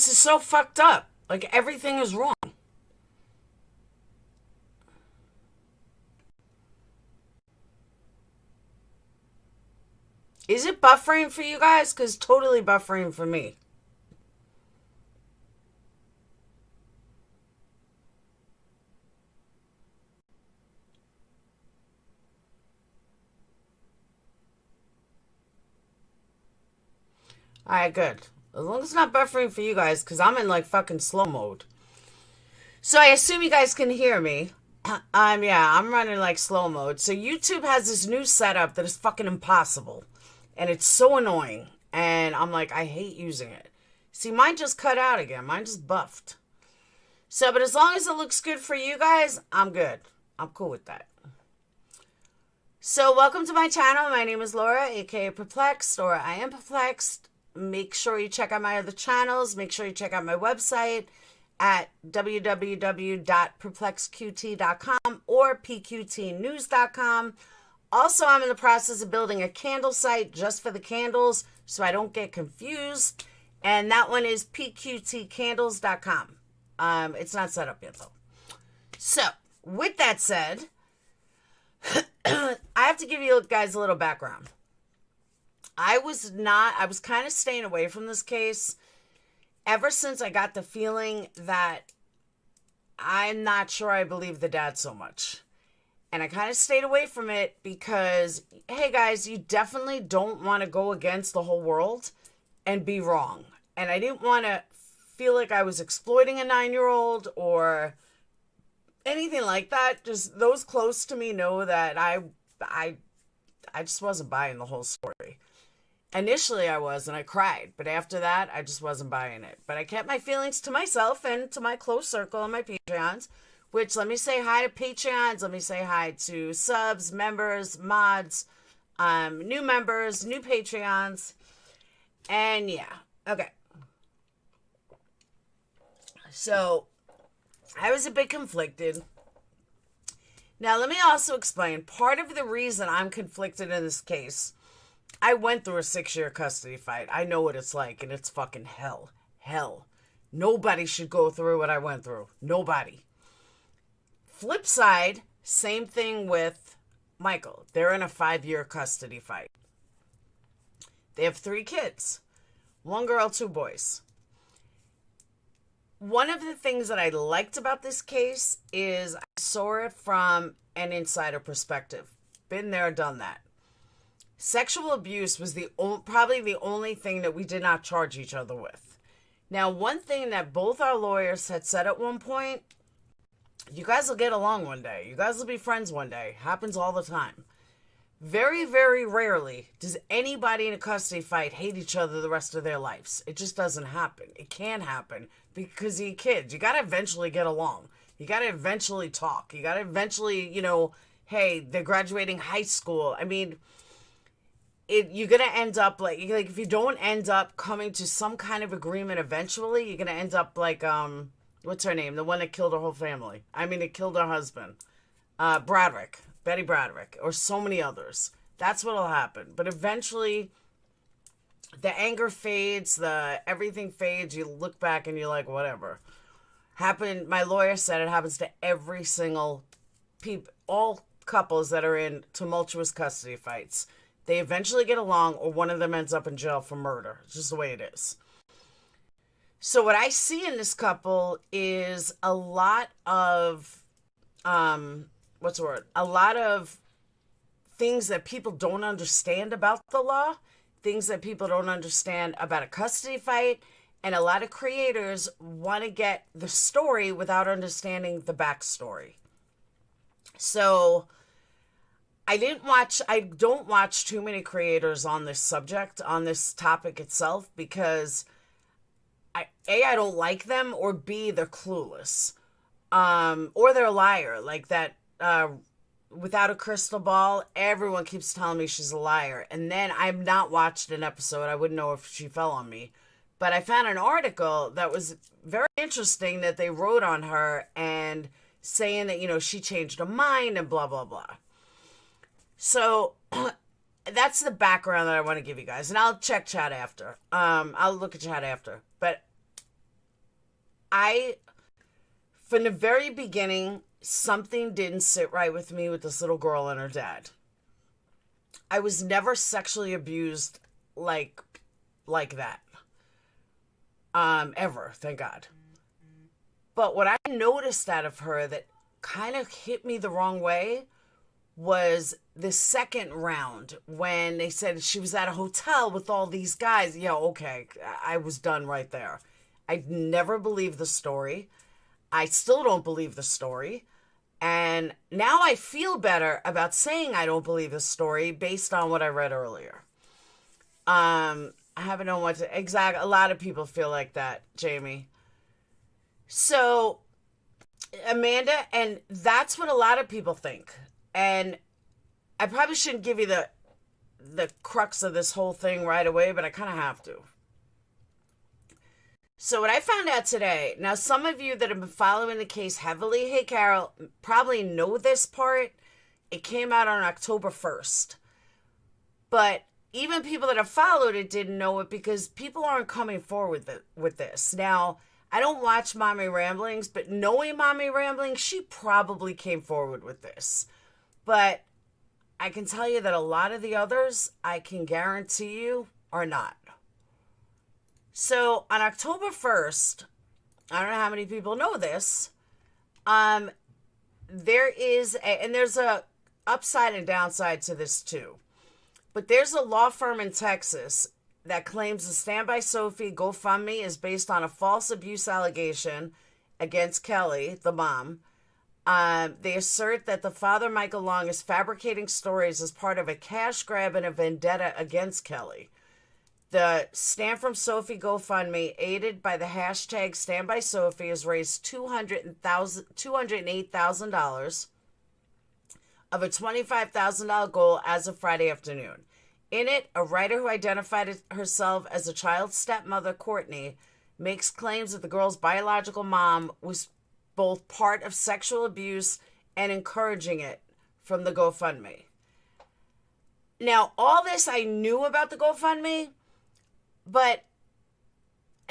This is so fucked up. Like, everything is wrong. Is it buffering for you guys? Because totally buffering for me. Alright, good. As long as it's not buffering for you guys, because I'm in like fucking slow mode. So I assume you guys can hear me. I'm running like slow mode. So YouTube has this new setup that is fucking impossible. And it's so annoying. And I'm like, I hate using it. See, mine just cut out again. Mine just buffed. So, but as long as it looks good for you guys, I'm good. I'm cool with that. So, welcome to my channel. My name is Laura, aka Perplexed, or I am Perplexed. Make sure you check out my other channels. Make sure you check out my website at www.perplexedqt.com or pqtnews.com. Also, I'm in the process of building a candle site just for the candles so I don't get confused. And that one is pqtcandles.com. It's not set up yet, though. So, with that said, I have to give you guys a little background. I was kind of staying away from this case ever since I got the feeling that I'm not sure I believe the dad so much. And I kind of stayed away from it because, hey guys, you definitely don't want to go against the whole world and be wrong. And I didn't want to feel like I was exploiting a 9-year-old or anything like that. Just those close to me know that I just wasn't buying the whole story. Initially I was, and I cried, but after that I just wasn't buying it. But I kept my feelings to myself and to my close circle and my Patreons, which let me say hi to Patreons, let me say hi to subs, members, mods, new members, new Patreons, and yeah, okay. So I was a bit conflicted. Now let me also explain, part of the reason I'm conflicted in this case, I went through a 6-year custody fight. I know what it's like, and it's fucking hell. Hell. Nobody should go through what I went through. Nobody. Flip side, same thing with Michael. They're in a 5-year custody fight. They have 3 kids. 1 girl, 2 boys. One of the things that I liked about this case is I saw it from an insider perspective. Been there, done that. Sexual abuse was probably the only thing that we did not charge each other with. Now, one thing that both our lawyers had said at one point, you guys will get along one day. You guys will be friends one day. Happens all the time. Very, very rarely does anybody in a custody fight hate each other the rest of their lives. It just doesn't happen. It can happen because you're kids. You got to eventually get along. You got to eventually talk. You got to eventually, hey, they're graduating high school. I mean, you're going to end up like if you don't end up coming to some kind of agreement eventually, you're going to end up like, what's her name? The one that killed her whole family. I mean, it killed her husband. Betty Bradrick, or so many others. That's what'll happen. But eventually, the anger fades, everything fades. You look back and you're like, whatever. My lawyer said it happens to every single all couples that are in tumultuous custody fights. They eventually get along, or one of them ends up in jail for murder. It's just the way it is. So what I see in this couple is a lot of, a lot of things that people don't understand about the law, things that people don't understand about a custody fight, and a lot of creators want to get the story without understanding the backstory. So I don't watch too many creators on this subject, on this topic itself, because I don't like them, or B, they're clueless. Or they're a liar. Like that, without a crystal ball, everyone keeps telling me she's a liar. And then I've not watched an episode. I wouldn't know if she fell on me. But I found an article that was very interesting that they wrote on her and saying that, she changed her mind and blah, blah, blah. So that's the background that I want to give you guys. And I'll check chat after. I'll look at chat after. But from the very beginning, something didn't sit right with me with this little girl and her dad. I was never sexually abused like that. Ever, thank God. But what I noticed out of her that kind of hit me the wrong way was the second round when they said she was at a hotel with all these guys. Yeah, okay, I was done right there. I never believed the story. I still don't believe the story. And now I feel better about saying I don't believe the story based on what I read earlier. I haven't known what to... Exactly. A lot of people feel like that, Jamie. So, Amanda, and that's what a lot of people think. And I probably shouldn't give you the crux of this whole thing right away, but I kind of have to. So what I found out today, now some of you that have been following the case heavily, hey Carol, probably know this part. It came out on October 1st. But even people that have followed it didn't know it because people aren't coming forward with this. Now, I don't watch Mommy Ramblings, but knowing Mommy Ramblings, she probably came forward with this. But I can tell you that a lot of the others, I can guarantee you, are not. So on October 1st, I don't know how many people know this, there's a upside and downside to this too. But there's a law firm in Texas that claims the Stand By Sophie GoFundMe is based on a false abuse allegation against Kelly, the mom. They assert that the father, Michael Long, is fabricating stories as part of a cash grab and a vendetta against Kelly. The Stand From Sophie GoFundMe, aided by the hashtag Stand By Sophie, has raised $208,000 of a $25,000 goal as of Friday afternoon. In it, a writer who identified herself as a child's stepmother, Courtney, makes claims that the girl's biological mom was both part of sexual abuse and encouraging it from the GoFundMe. Now, all this I knew about the GoFundMe, but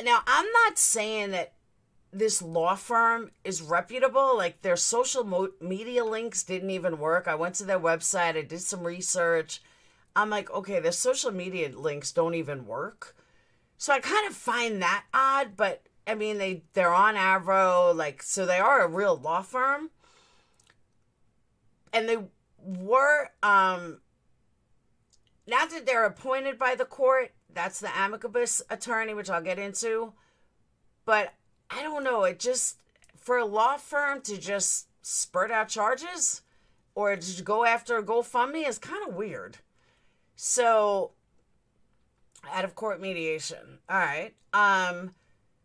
now I'm not saying that this law firm is reputable. Like, their social media links didn't even work. I went to their website. I did some research. I'm like, okay, their social media links don't even work. So I kind of find that odd, but I mean, they're on Avro, like, so they are a real law firm. And they were, now that they're appointed by the court, that's the Amicable attorney, which I'll get into. But I don't know, it just, for a law firm to just spurt out charges or to go after a GoFundMe is kind of weird. So, out of court mediation. All right.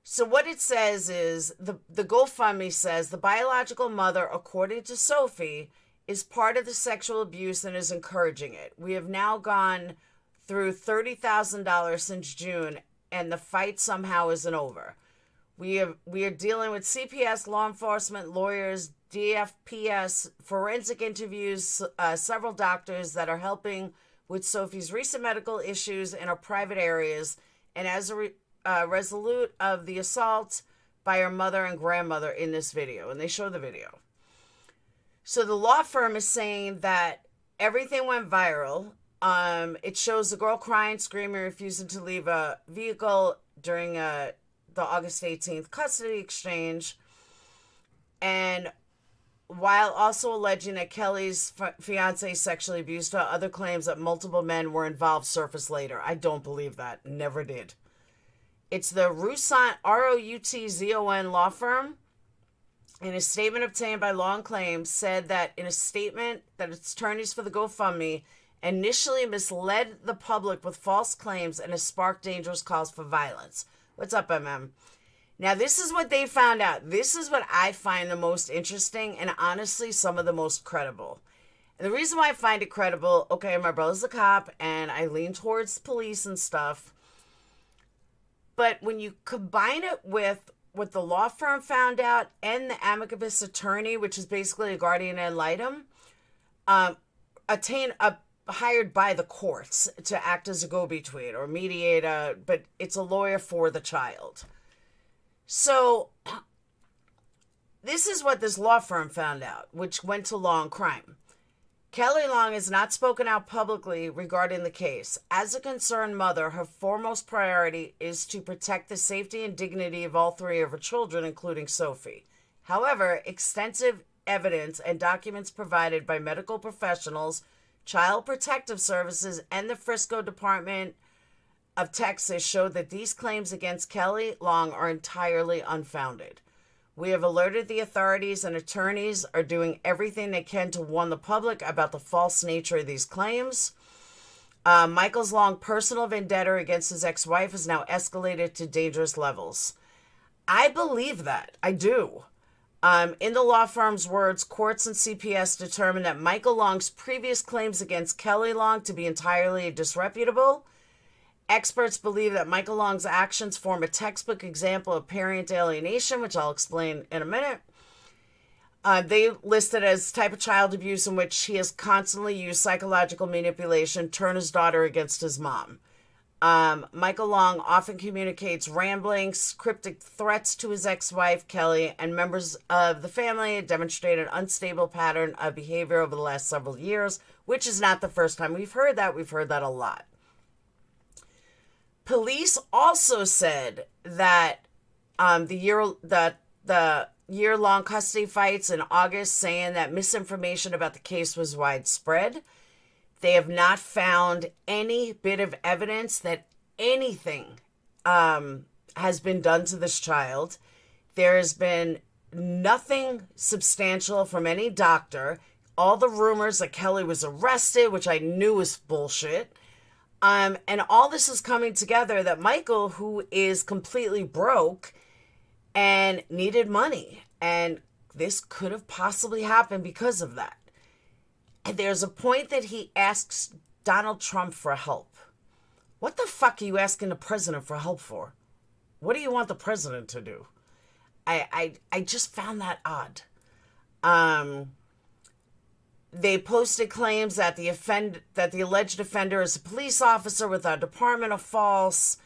So what it says is, the GoFundMe says, the biological mother, according to Sophie, is part of the sexual abuse and is encouraging it. We have now gone through $30,000 since June, and the fight somehow isn't over. We are dealing with CPS, law enforcement, lawyers, DFPS, forensic interviews, several doctors that are helping with Sophie's recent medical issues in her private areas, and as a resolute of the assault by her mother and grandmother in this video. And they show the video. So the law firm is saying that everything went viral. It shows the girl crying, screaming, refusing to leave a vehicle during the August 18th custody exchange. And while also alleging that Kelly's fiance sexually abused her, other claims that multiple men were involved surfaced later. I don't believe that. Never did. It's the Routzon, Routzon law firm. in a statement obtained by Long Claims, said that in a statement that its attorneys for the GoFundMe initially misled the public with false claims and has sparked dangerous calls for violence. What's up, MM? Now, this is what they found out. This is what I find the most interesting and honestly some of the most credible. And the reason why I find it credible, okay, my brother's a cop and I lean towards police and stuff. But when you combine it with what the law firm found out and the Amicable attorney, which is basically a guardian ad litem, hired by the courts to act as a go-between or mediator, but it's a lawyer for the child. So this is what this law firm found out, which went to law and crime. Kelly Long has not spoken out publicly regarding the case. As a concerned mother, her foremost priority is to protect the safety and dignity of all three of her children, including Sophie. However, extensive evidence and documents provided by medical professionals, Child Protective Services, and the Frisco Department of Texas show that these claims against Kelly Long are entirely unfounded. We have alerted the authorities, and attorneys are doing everything they can to warn the public about the false nature of these claims. Michael's long personal vendetta against his ex-wife has now escalated to dangerous levels. I believe that. I do. In the law firm's words, courts and CPS determined that Michael Long's previous claims against Kelly Long to be entirely disreputable. Experts believe that Michael Long's actions form a textbook example of parent alienation, which I'll explain in a minute. They list it as type of child abuse in which he has constantly used psychological manipulation, turn his daughter against his mom. Michael Long often communicates ramblings, cryptic threats to his ex-wife, Kelly, and members of the family demonstrate an unstable pattern of behavior over the last several years, which is not the first time we've heard that. We've heard that a lot. Police also said that the year-long custody fights in August, saying that misinformation about the case was widespread. They have not found any bit of evidence that anything has been done to this child. There has been nothing substantial from any doctor. All the rumors that Kelly was arrested, which I knew was bullshit. And all this is coming together that Michael, who is completely broke and needed money, and this could have possibly happened because of that. And there's a point that he asks Donald Trump for help. What the fuck are you asking the president for help for? What do you want the president to do? I just found that odd. They posted claims that the alleged offender is a police officer with our department are false.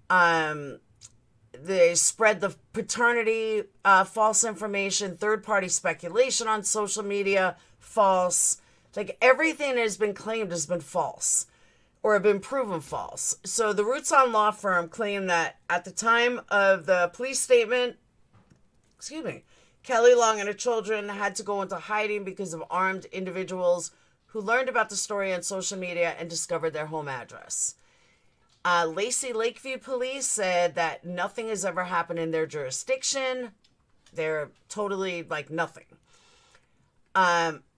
They spread the paternity false information, third-party speculation on social media, false. Like, everything that has been claimed has been false or been proven false. So the Roots on Law firm claimed that at the time of the police statement, Kelly Long and her children had to go into hiding because of armed individuals who learned about the story on social media and discovered their home address. Lacey Lakeview Police said that nothing has ever happened in their jurisdiction. They're totally like nothing.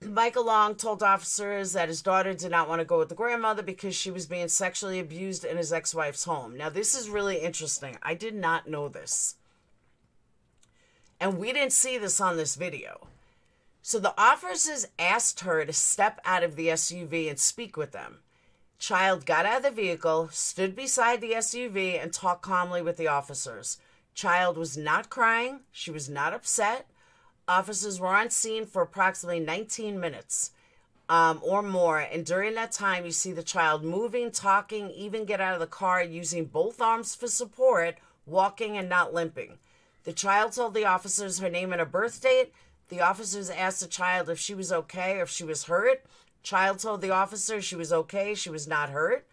Michael Long told officers that his daughter did not want to go with the grandmother because she was being sexually abused in his ex-wife's home. Now, this is really interesting. I did not know this. And we didn't see this on this video. So the officers asked her to step out of the SUV and speak with them. Child got out of the vehicle, stood beside the SUV, and talked calmly with the officers. Child was not crying. She was not upset. Officers were on scene for approximately 19 minutes or more. And during that time, you see the child moving, talking, even get out of the car using both arms for support, walking and not limping. The child told the officers her name and her birth date. The officers asked the child if she was okay or if she was hurt. Child told the officer she was okay, she was not hurt.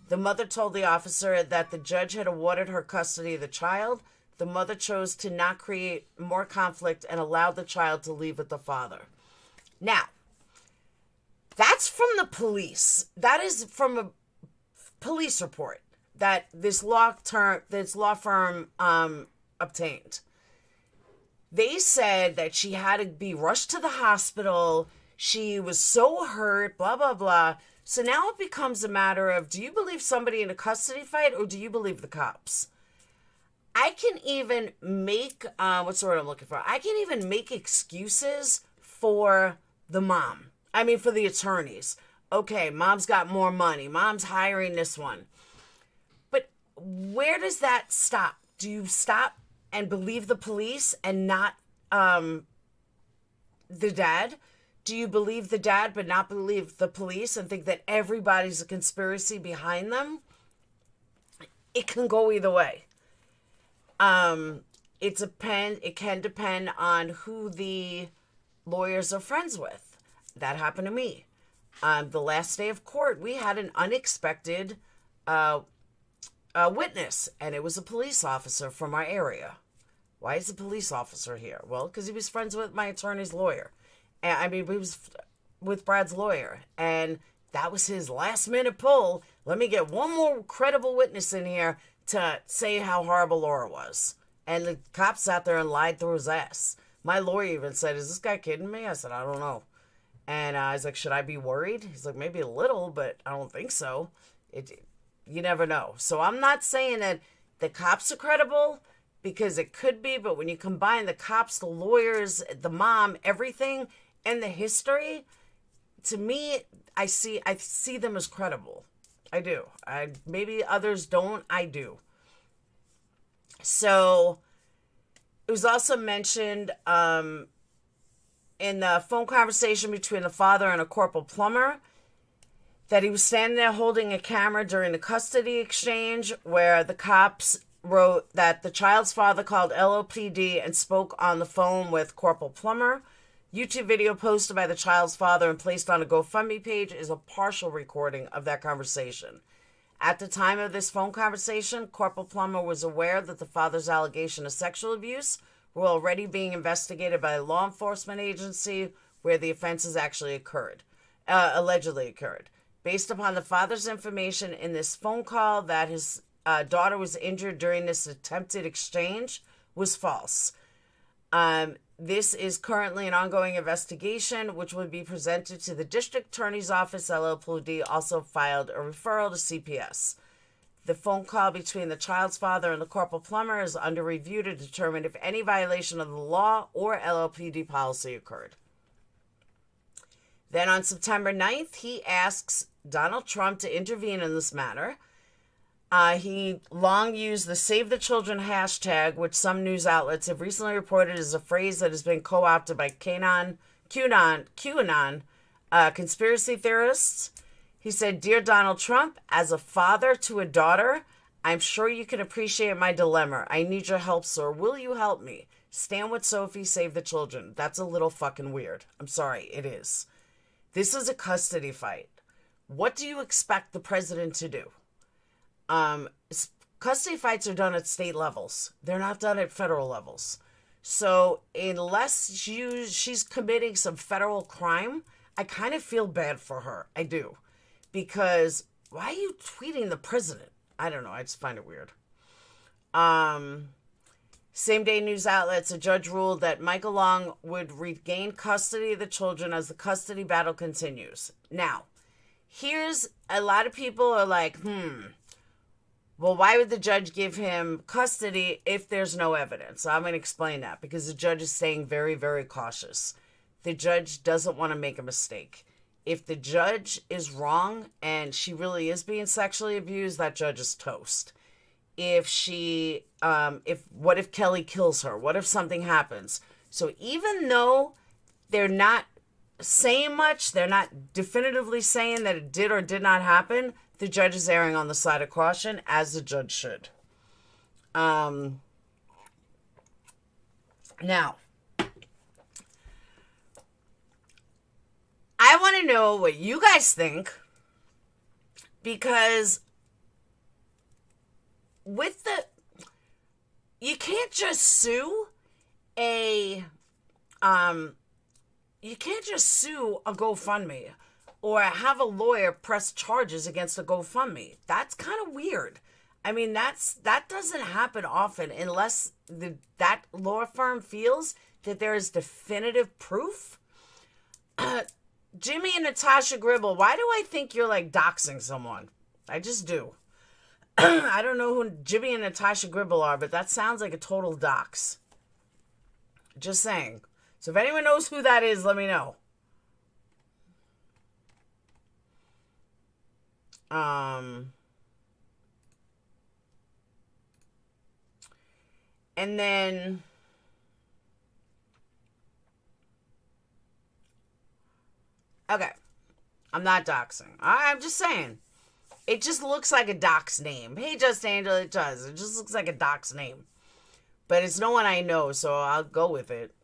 The mother told the officer that the judge had awarded her custody of the child. The mother chose to not create more conflict and allowed the child to leave with the father. Now, that's from the police. That is from a police report that this law firm obtained. They said that she had to be rushed to the hospital. She was so hurt, blah, blah, blah. So now it becomes a matter of, do you believe somebody in a custody fight or do you believe the cops? I can even make, what's the word I'm looking for? I can even make excuses for the mom. I mean, for the attorneys. Okay, mom's got more money. Mom's hiring this one. But where does that stop? Do you stop and believe the police and not the dad? Do you believe the dad but not believe the police and think that everybody's a conspiracy behind them? It can go either way. It can depend on who the lawyers are friends with. That happened to me. The last day of court, we had an unexpected witness, and it was a police officer from our area. Why is a police officer here? Well, because he was friends with my attorney's lawyer. I mean, he was with Brad's lawyer, and that was his last-minute pull. Let me get one more credible witness in here to say how horrible Laura was. And the cop sat there and lied through his ass. My lawyer even said, is this guy kidding me? I said, I don't know. And I was like, should I be worried? He's like, maybe a little, but I don't think so. You never know. So I'm not saying that the cops are credible, because it could be, but when you combine the cops, the lawyers, the mom, everything, and the history, to me, I see them as credible. I do. Maybe others don't. I do. So it was also mentioned in the phone conversation between the father and a corporal plumber that he was standing there holding a camera during the custody exchange where the cops wrote that the child's father called LOPD and spoke on the phone with Corporal Plummer. YouTube video posted by the child's father and placed on a GoFundMe page is a partial recording of that conversation. At the time of this phone conversation, Corporal Plummer was aware that the father's allegation of sexual abuse were already being investigated by a law enforcement agency where the offenses actually allegedly occurred. Based upon the father's information in this phone call that his daughter was injured during this attempted exchange was false. This is currently an ongoing investigation, which will be presented to the District Attorney's Office. LLPD also filed a referral to CPS. The phone call between the child's father and the Corporal Plumber is under review to determine if any violation of the law or LLPD policy occurred. Then on September 9th, he asks Donald Trump to intervene in this matter. He long used the Save the Children hashtag, which some news outlets have recently reported is a phrase that has been co-opted by QAnon conspiracy theorists. He said, "Dear Donald Trump, as a father to a daughter, I'm sure you can appreciate my dilemma. I need your help, sir. Will you help me? Stand with Sophie, save the children." That's a little fucking weird. I'm sorry, it is. This is a custody fight. What do you expect the president to do? Custody fights are done at state levels. They're not done at federal levels. So unless she's committing some federal crime, I kind of feel bad for her. I do. Because why are you tweeting the president? I don't know. I just find it weird. Same day news outlets, a judge ruled that Michael Long would regain custody of the children as the custody battle continues. Now, here's a lot of people are like, well, why would the judge give him custody if there's no evidence? So I'm going to explain that because the judge is staying very, very cautious. The judge doesn't want to make a mistake. If the judge is wrong and she really is being sexually abused, that judge is toast. What if Kelly kills her? What if something happens? So even though they're not saying much, they're not definitively saying that it did or did not happen, the judge is erring on the side of caution, as the judge should. Now, I want to know what you guys think, because you can't just sue a GoFundMe or have a lawyer press charges against a GoFundMe. That's kind of weird. I mean, that doesn't happen often unless that law firm feels that there is definitive proof. Jimmy and Natasha Gribble, why do I think you're like doxing someone? I just do. I don't know who Jimmy and Natasha Gribble are, but that sounds like a total dox. Just saying. So if anyone knows who that is, let me know. And then okay. I'm not doxing. I'm just saying. It just looks like a doc's name. Hey, Just Angel, it does. It just looks like a doc's name. But it's no one I know, so I'll go with it.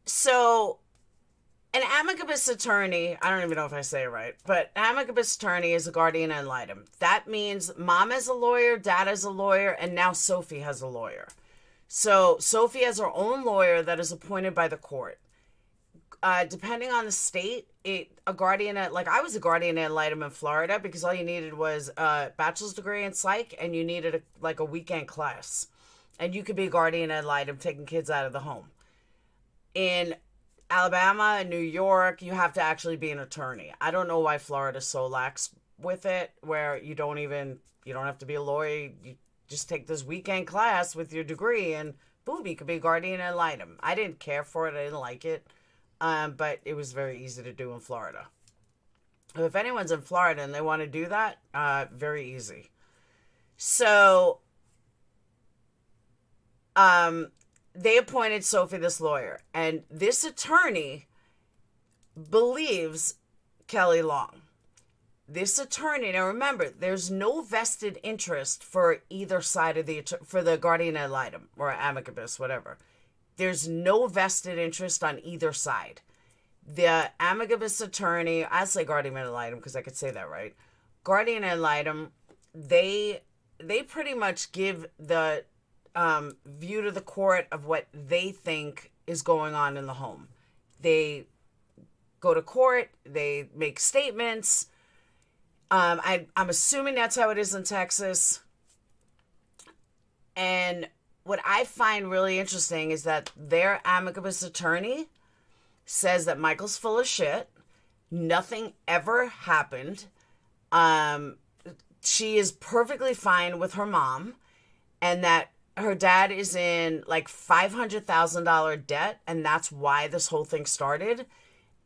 So, an amicabus attorney, I don't even know if I say it right, but amicabus attorney is a guardian ad litem. That means mom is a lawyer, dad is a lawyer, and now Sophie has a lawyer. So, Sophie has her own lawyer that is appointed by the court. Depending on the state, a guardian ad, like I was a guardian ad litem in Florida because all you needed was a bachelor's degree in psych and you needed a weekend class. And you could be a guardian ad litem taking kids out of the home. In Alabama and New York, you have to actually be an attorney. I don't know why Florida's so lax with it, where you don't have to be a lawyer. You just take this weekend class with your degree and boom, you could be a guardian ad litem. I didn't care for it. I didn't like it. But it was very easy to do in Florida. If anyone's in Florida and they want to do that, very easy. So, they appointed Sophie this lawyer, and this attorney believes Kelly Long. This attorney, now remember, there's no vested interest for either side of for the guardian ad litem or amicabus, whatever. There's no vested interest on either side. The amicabus attorney, I say guardian ad litem because I could say that right. Guardian ad litem, they pretty much give the view to the court of what they think is going on in the home. They go to court, they make statements. I'm assuming that's how it is in Texas. And what I find really interesting is that their amicabus attorney says that Michael's full of shit. Nothing ever happened. She is perfectly fine with her mom, and that her dad is in like $500,000 debt, and that's why this whole thing started.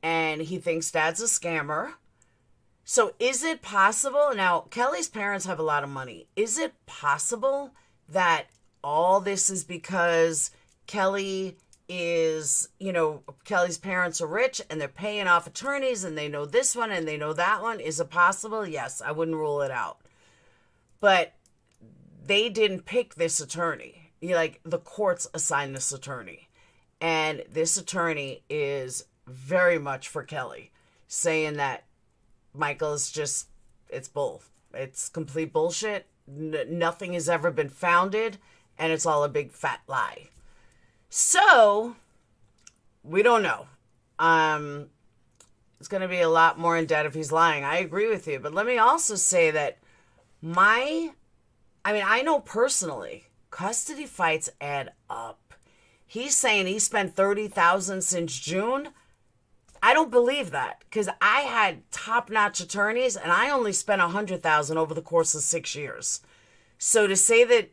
And he thinks dad's a scammer. So is it possible? Now, Kelly's parents have a lot of money. Is it possible that all this is because Kelly is, Kelly's parents are rich and they're paying off attorneys and they know this one and they know that one? Is it possible? Yes, I wouldn't rule it out. But they didn't pick this attorney. The courts assigned this attorney. And this attorney is very much for Kelly, saying that Michael is just, it's bull. It's complete bullshit. Nothing has ever been founded, and it's all a big fat lie. So, we don't know. It's going to be a lot more in debt if he's lying. I agree with you. But let me also say that I know personally, custody fights add up. He's saying he spent $30,000 since June. I don't believe that, because I had top-notch attorneys and I only spent $100,000 over the course of 6 years. So to say that,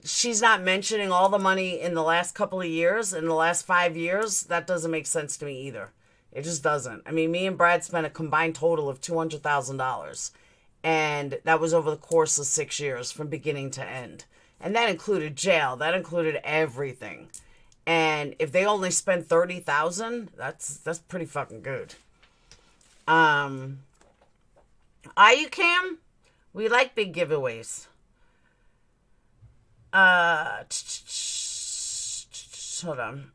she's not mentioning all the money in the last couple of years, in the last 5 years, that doesn't make sense to me either. It just doesn't. I mean, me and Brad spent a combined total of $200,000, and that was over the course of 6 years from beginning to end. And that included jail. That included everything. And if they only spend $30,000, that's pretty fucking good. IUCAM, we like big giveaways. Hold on.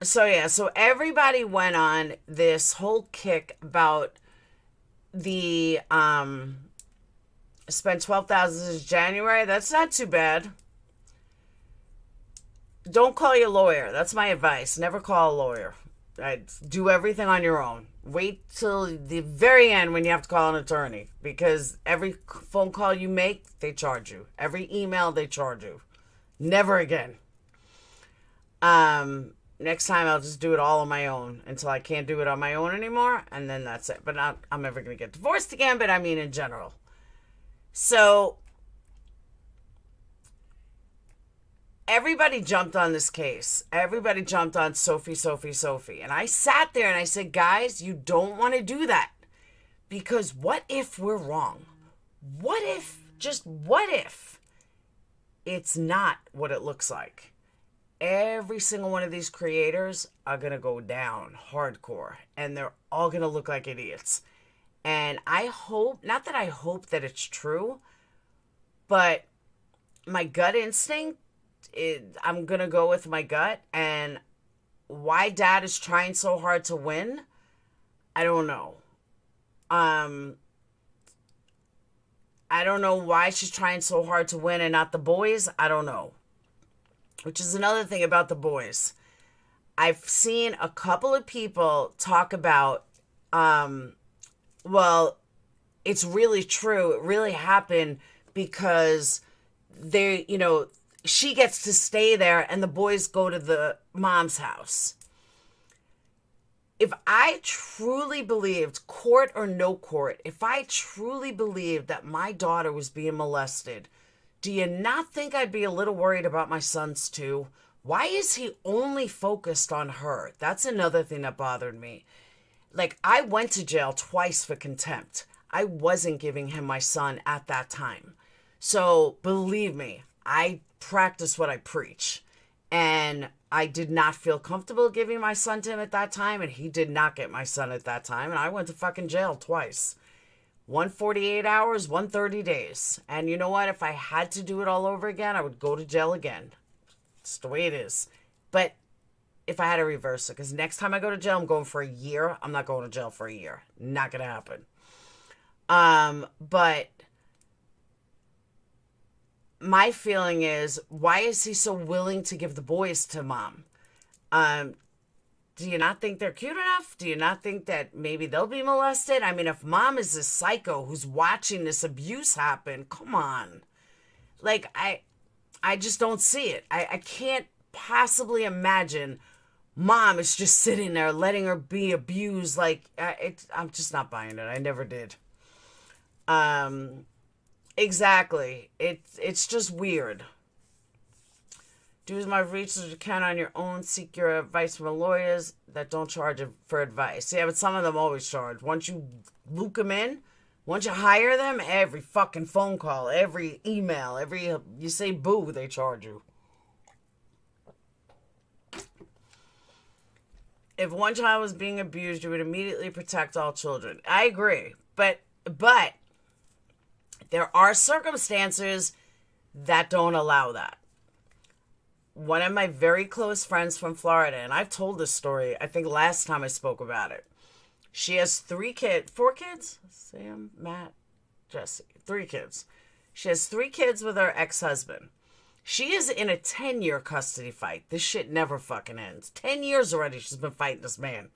So everybody went on this whole kick about the spent $12,000 since January. That's not too bad. Don't call your lawyer. That's my advice. Never call a lawyer. Do everything on your own. Wait till the very end when you have to call an attorney, because every phone call you make, they charge you. Every email, they charge you. Never again. Next time I'll just do it all on my own until I can't do it on my own anymore, and then that's it. But I'm never going to get divorced again, but I mean in general. So everybody jumped on this case. Everybody jumped on Sophie. And I sat there and I said, guys, you don't want to do that. Because what if we're wrong? What if, just what if, it's not what it looks like? Every single one of these creators are going to go down hardcore. And they're all going to look like idiots. And I hope, not that I hope that it's true, but my gut instinct, I'm going to go with my gut. And why dad is trying so hard to win, I don't know. I don't know why she's trying so hard to win and not the boys. I don't know. Which is another thing about the boys. I've seen a couple of people talk about, well, it's really true. It really happened because she gets to stay there and the boys go to the mom's house. If I truly believed, court or no court, if I truly believed that my daughter was being molested, do you not think I'd be a little worried about my sons too? Why is he only focused on her? That's another thing that bothered me. Like, I went to jail twice for contempt. I wasn't giving him my son at that time. So believe me, I practice what I preach. And I did not feel comfortable giving my son to him at that time. And he did not get my son at that time. And I went to fucking jail twice. 148 hours, 130 days. And you know what? If I had to do it all over again, I would go to jail again. It's the way it is. But if I had to reverse it, because next time I go to jail, I'm going for a year. I'm not going to jail for a year. Not going to happen. But my feeling is, why is he so willing to give the boys to mom? Do you not think they're cute enough? Do you not think that maybe they'll be molested? I mean, if mom is a psycho who's watching this abuse happen, come on. Like, I just don't see it. I can't possibly imagine mom is just sitting there letting her be abused. Like, I'm just not buying it. I never did. Exactly. It's just weird. Do as much research as you can on your own. Seek your advice from lawyers that don't charge for advice. Yeah, but some of them always charge. Once you loop them in, once you hire them, every fucking phone call, every email, you say boo, they charge you. If one child was being abused, you would immediately protect all children. I agree. But there are circumstances that don't allow that. One of my very close friends from Florida, and I've told this story, I think last time I spoke about it. She has 4 kids? Sam, Matt, Jesse, 3 kids. She has 3 kids with her ex-husband. She is in a 10-year custody fight. This shit never fucking ends. 10 years already she's been fighting this man.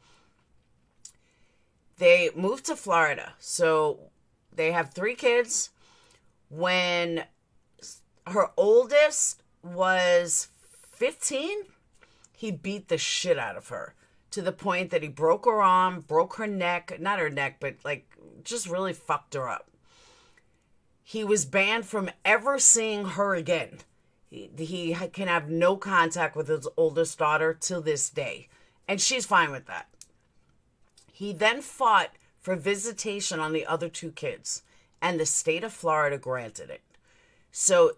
They moved to Florida. So they have 3 kids. When her oldest was 15, he beat the shit out of her to the point that he broke her arm, broke her neck, not her neck, but like just really fucked her up. He was banned from ever seeing her again. He can have no contact with his oldest daughter till this day, and she's fine with that. He then fought for visitation on the other 2 kids, and the state of Florida granted it. So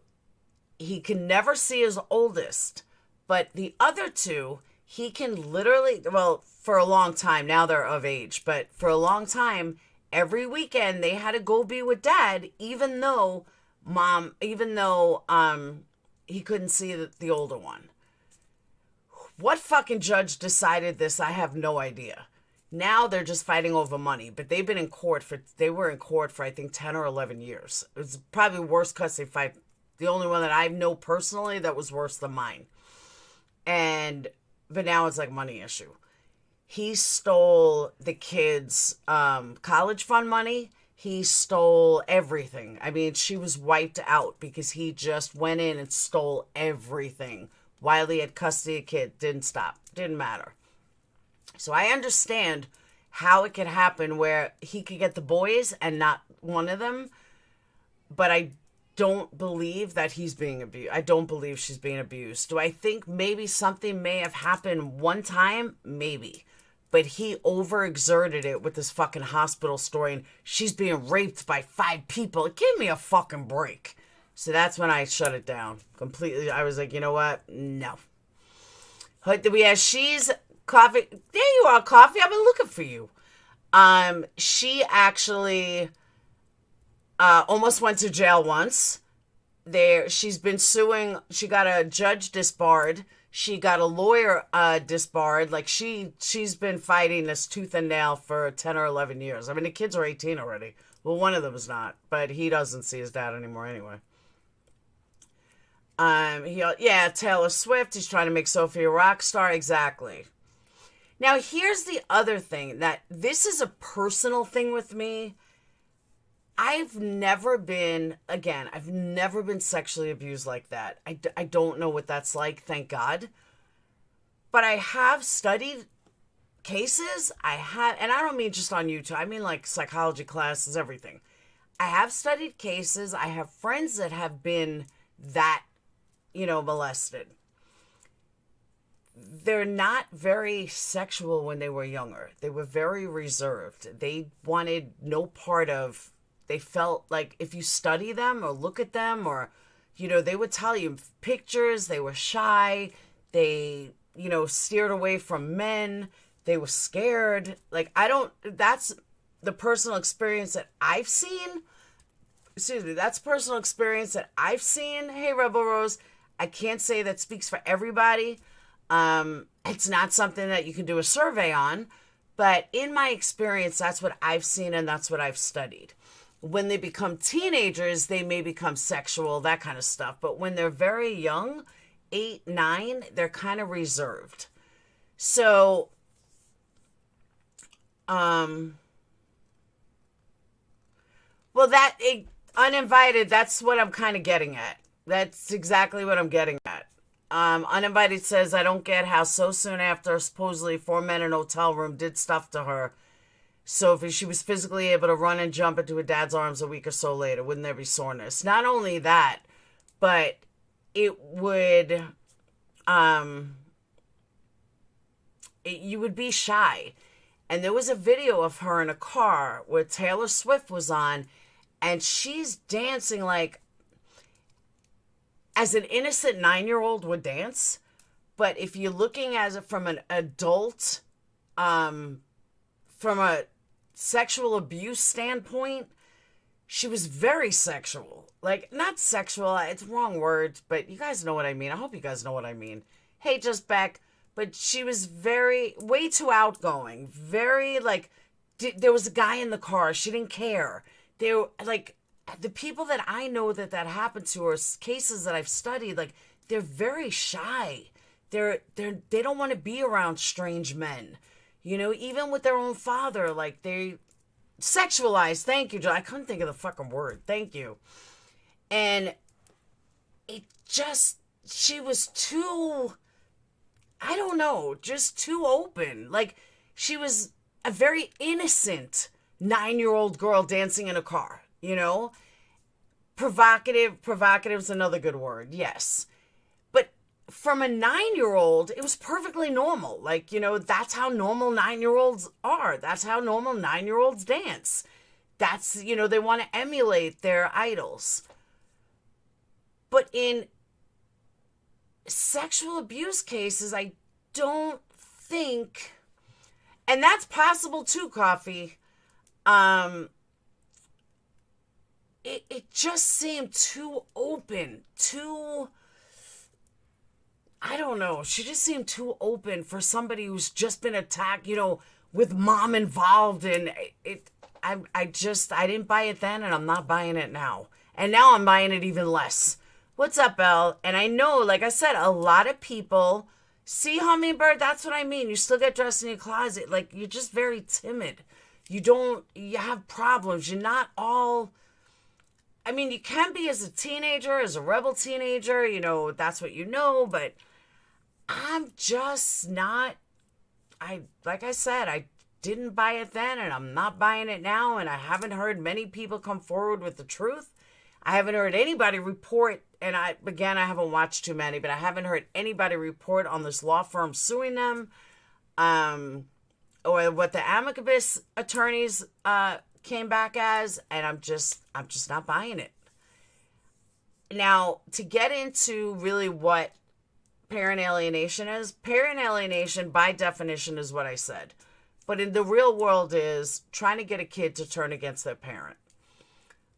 he can never see his oldest, but the other 2, he can literally, well, for a long time, now they're of age, but for a long time, every weekend they had to go be with dad, even though he couldn't see the older one. What fucking judge decided this? I have no idea. Now they're just fighting over money, but they were in court for I think 10 or 11 years. It was probably the worst custody fight. The only one that I know personally that was worse than mine. But now it's like money issue. He stole the kids' college fund money. He stole everything. I mean, she was wiped out because he just went in and stole everything while he had custody of the kid. Didn't stop. Didn't matter. So I understand how it could happen where he could get the boys and not one of them, but I don't believe that he's being abused. I don't believe she's being abused. Do I think maybe something may have happened one time? Maybe. But he overexerted it with this fucking hospital story, and she's being raped by 5 people. Give me a fucking break. So that's when I shut it down completely. I was like, you know what? No. We have She's Coffee. There you are, Coffee. I've been looking for you. She actually almost went to jail once. She's been suing. She got a judge disbarred. She got a lawyer disbarred. Like, she's been fighting this tooth and nail for 10 or 11 years. I mean, the kids are 18 already. Well, one of them is not, but he doesn't see his dad anymore anyway. Taylor Swift. He's trying to make Sophie a rock star. Exactly. Now, here's the other thing, that this is a personal thing with me. I've never been sexually abused like that. I don't know what that's like, thank God. But I have studied cases. And I don't mean just on YouTube. I mean like psychology classes, everything. I have studied cases. I have friends that have been that, molested. They're not very sexual when they were younger. They were very reserved. They wanted no part of... They felt like if you study them or look at them or, they would tell you pictures, they were shy, they, steered away from men, they were scared. That's the personal experience that I've seen. That's personal experience that I've seen. Hey, Rebel Rose, I can't say that speaks for everybody. It's not something that you can do a survey on, but in my experience, that's what I've seen and that's what I've studied. When they become teenagers, they may become sexual, that kind of stuff. But when they're very young, 8, 9, they're kind of reserved. So, uninvited, that's what I'm kind of getting at. That's exactly what I'm getting at. Uninvited says, I don't get how so soon after supposedly 4 men in a hotel room did stuff to her, Sophie, she was physically able to run and jump into her dad's arms a week or so later. Wouldn't there be soreness? Not only that, but it would, you would be shy. And there was a video of her in a car where Taylor Swift was on, and she's dancing like as an innocent 9-year-old would dance. But if you're looking at it from an adult, from a sexual abuse standpoint, she was very sexual. Like, not sexual, it's the wrong word, but you guys know what I mean. I hope you guys know what I mean. Hey, just Beck. But she was way too outgoing. Very, there was a guy in the car. She didn't care. They were, the people that I know that happened to, or cases that I've studied, they're very shy. They don't want to be around strange men. Even with their own father, they sexualized. Thank you, Joe. I couldn't think of the fucking word. Thank you. And she was too, I don't know, just too open. She was a very innocent 9-year-old girl dancing in a car, Provocative's another good word, yes. From a 9-year-old, it was perfectly normal. That's how normal 9-year-olds are. That's how normal 9-year-olds dance. That's, they want to emulate their idols. But in sexual abuse cases, I don't think, and that's possible too, Coffee. It just seemed too open, I don't know. She just seemed too open for somebody who's just been attacked, with mom involved. And I didn't buy it then, and I'm not buying it now. And now I'm buying it even less. What's up, Elle? And I know, like I said, a lot of people See, Hummingbird, that's what I mean. You still get dressed in your closet. Like, you're just very timid. You have problems. You're not all, I mean, you can be as a teenager, as a rebel teenager, that's what you know, but I'm just not, like I said, I didn't buy it then, and I'm not buying it now, and I haven't heard many people come forward with the truth. I haven't heard anybody report, and I haven't watched too many, but I haven't heard anybody report on this law firm suing them, or what the Amicable attorneys came back as, and I'm just not buying it. Now, to get into really what parent alienation is, parent alienation by definition is what I said. But in the real world is trying to get a kid to turn against their parent.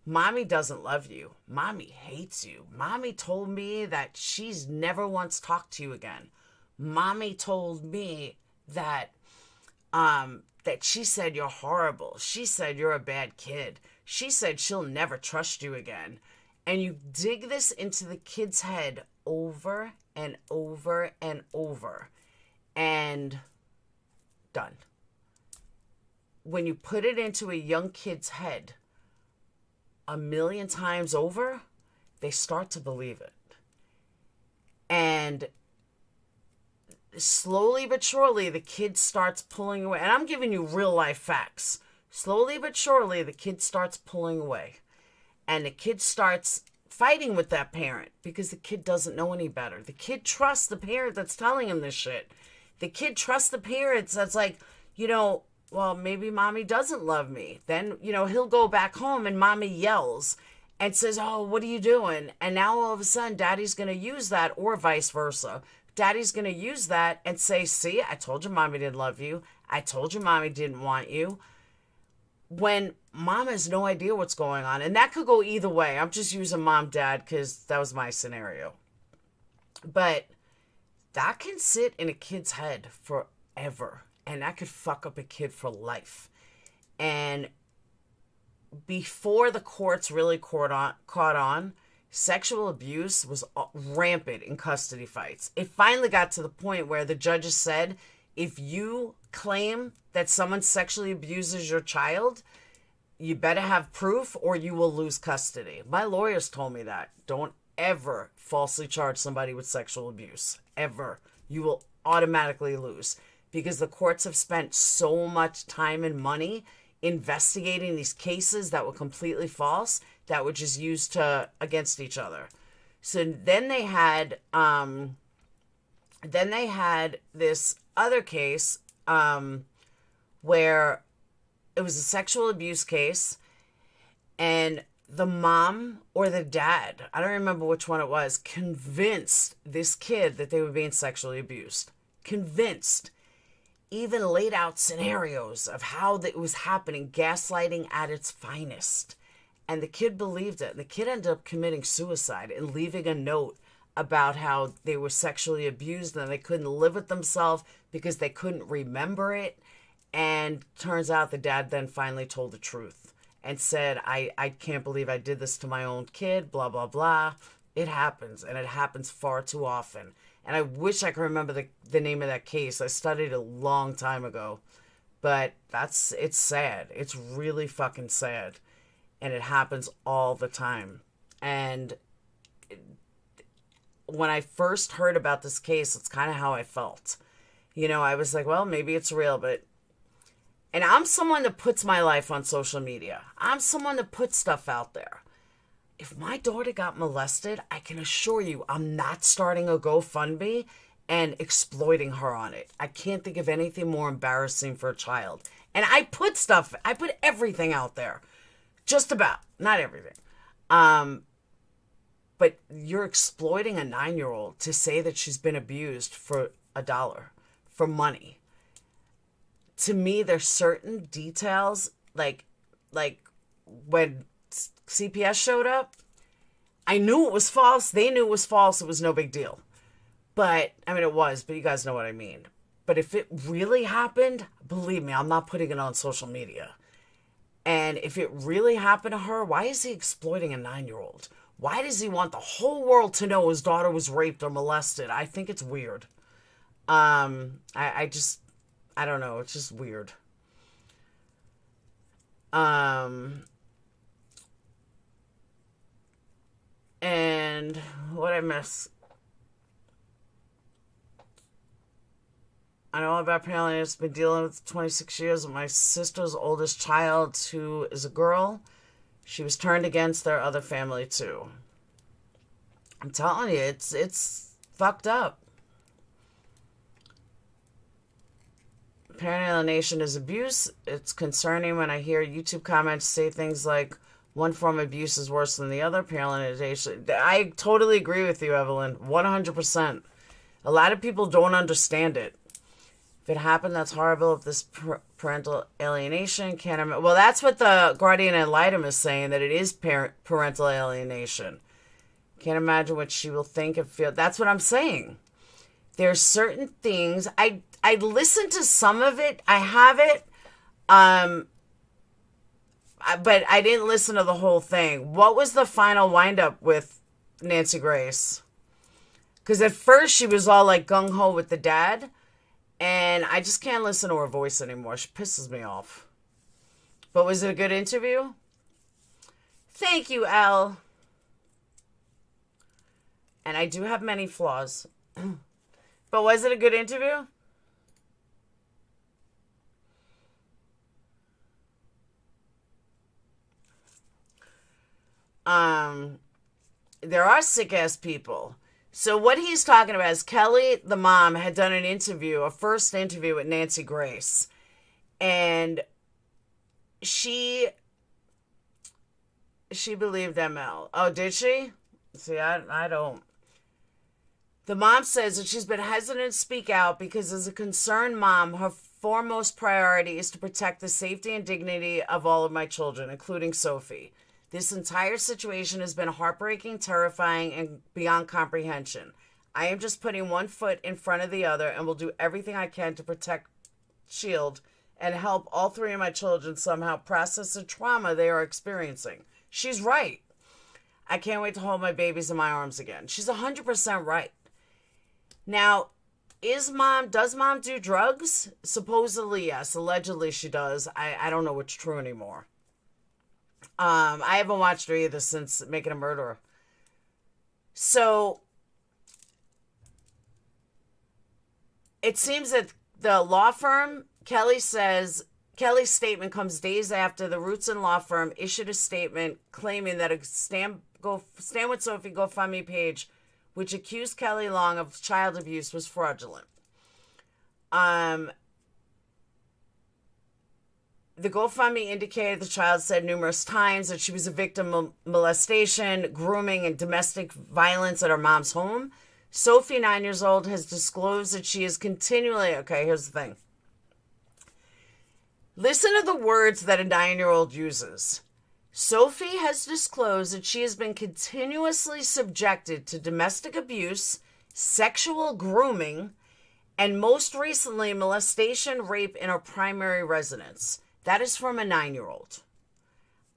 Mommy doesn't love you. Mommy hates you. Mommy told me that she's never once talked to you again. Mommy told me that she said you're horrible. She said you're a bad kid. She said she'll never trust you again. And you dig this into the kid's head over and over and over. And done. When you put it into a young kid's head a million times over, they start to believe it. And slowly but surely, the kid starts pulling away. And I'm giving you real life facts. Slowly but surely, the kid starts pulling away. And the kid starts fighting with that parent because the kid doesn't know any better. The kid trusts the parent that's telling him this shit. The kid trusts the parents that's like, well, maybe mommy doesn't love me. Then, he'll go back home and mommy yells and says, oh, what are you doing? And now all of a sudden, daddy's going to use that, or vice versa. Daddy's going to use that and say, see, I told you mommy didn't love you. I told you mommy didn't want you. When mom has no idea what's going on. And that could go either way. I'm just using mom, dad, because that was my scenario. But that can sit in a kid's head forever. And that could fuck up a kid for life. And before the courts really caught on, sexual abuse was rampant in custody fights. It finally got to the point where the judges said, if you claim that someone sexually abuses your child, you better have proof or you will lose custody. My lawyers told me that. Don't ever falsely charge somebody with sexual abuse. Ever. You will automatically lose. Because the courts have spent so much time and money investigating these cases that were completely false, that were just used against each other. So then they had this other case where it was a sexual abuse case, and the mom or the dad, I don't remember which one it was, convinced this kid that they were being sexually abused. Convinced. Even laid out scenarios of how it was happening, gaslighting at its finest. And the kid believed it. And the kid ended up committing suicide and leaving a note about how they were sexually abused and they couldn't live with themselves because they couldn't remember it. And turns out the dad then finally told the truth and said, I can't believe I did this to my own kid, blah, blah, blah. It happens, and it happens far too often. And I wish I could remember the name of that case. I studied it a long time ago. But it's sad. It's really fucking sad. And it happens all the time. And when I first heard about this case, it's kind of how I felt. I was like, well, maybe it's real, but... And I'm someone that puts my life on social media. I'm someone that puts stuff out there. If my daughter got molested, I can assure you I'm not starting a GoFundMe and exploiting her on it. I can't think of anything more embarrassing for a child. And I put everything out there. Just about. Not everything. But you're exploiting a 9-year-old to say that she's been abused for $1, for money. To me, there's certain details, like when CPS showed up, I knew it was false. They knew it was false. It was no big deal. But, it was, but you guys know what I mean. But if it really happened, believe me, I'm not putting it on social media. And if it really happened to her, why is he exploiting a 9-year-old? Why does he want the whole world to know his daughter was raped or molested? I think it's weird. I just, I don't know. It's just weird. And what I miss? I know about parenting. I've been dealing with 26 years with my sister's oldest child, who is a girl. She was turned against their other family too. I'm telling you, it's fucked up. Parent alienation is abuse. It's concerning when I hear YouTube comments say things like one form of abuse is worse than the other. Parent alienation. I totally agree with you, Evelyn. 100%. A lot of people don't understand it. If it happened, that's horrible. If this parental alienation can't... Well, that's what the guardian ad litem is saying, that it is parental alienation. Can't imagine what she will think and feel. That's what I'm saying. There's certain things... I listened to some of it. I have it. But I didn't listen to the whole thing. What was the final windup with Nancy Grace? Because at first she was all like gung-ho with the dad. And I just can't listen to her voice anymore. She pisses me off. But was it a good interview? Thank you, Elle. And I do have many flaws. But was it a good interview? There are sick-ass people. So what he's talking about is Kelly, the mom, had done an interview, a first interview with Nancy Grace. And she believed ML. Oh, did she? See, I don't. The mom says that she's been hesitant to speak out because as a concerned mom, her foremost priority is to protect the safety and dignity of all of my children, including Sophie. This entire situation has been heartbreaking, terrifying, and beyond comprehension. I am just putting one foot in front of the other and will do everything I can to protect, shield, and help all three of my children somehow process the trauma they are experiencing. She's right. I can't wait to hold my babies in my arms again. She's 100% right. Now, does mom do drugs? Supposedly, yes. Allegedly, she does. I don't know what's true anymore. I haven't watched her either since Making a Murderer. So, it seems that the law firm, Kelly's statement comes days after the Rootson law firm issued a statement claiming that a Stand With Sophie GoFundMe page, which accused Kelly Long of child abuse, was fraudulent. The GoFundMe indicated the child said numerous times that she was a victim of molestation, grooming, and domestic violence at her mom's home. Sophie, 9 years old, has disclosed that she is continually... Okay, here's the thing. Listen to the words that a 9-year-old uses. Sophie has disclosed that she has been continuously subjected to domestic abuse, sexual grooming, and most recently molestation, rape in her primary residence. That is from a 9-year-old.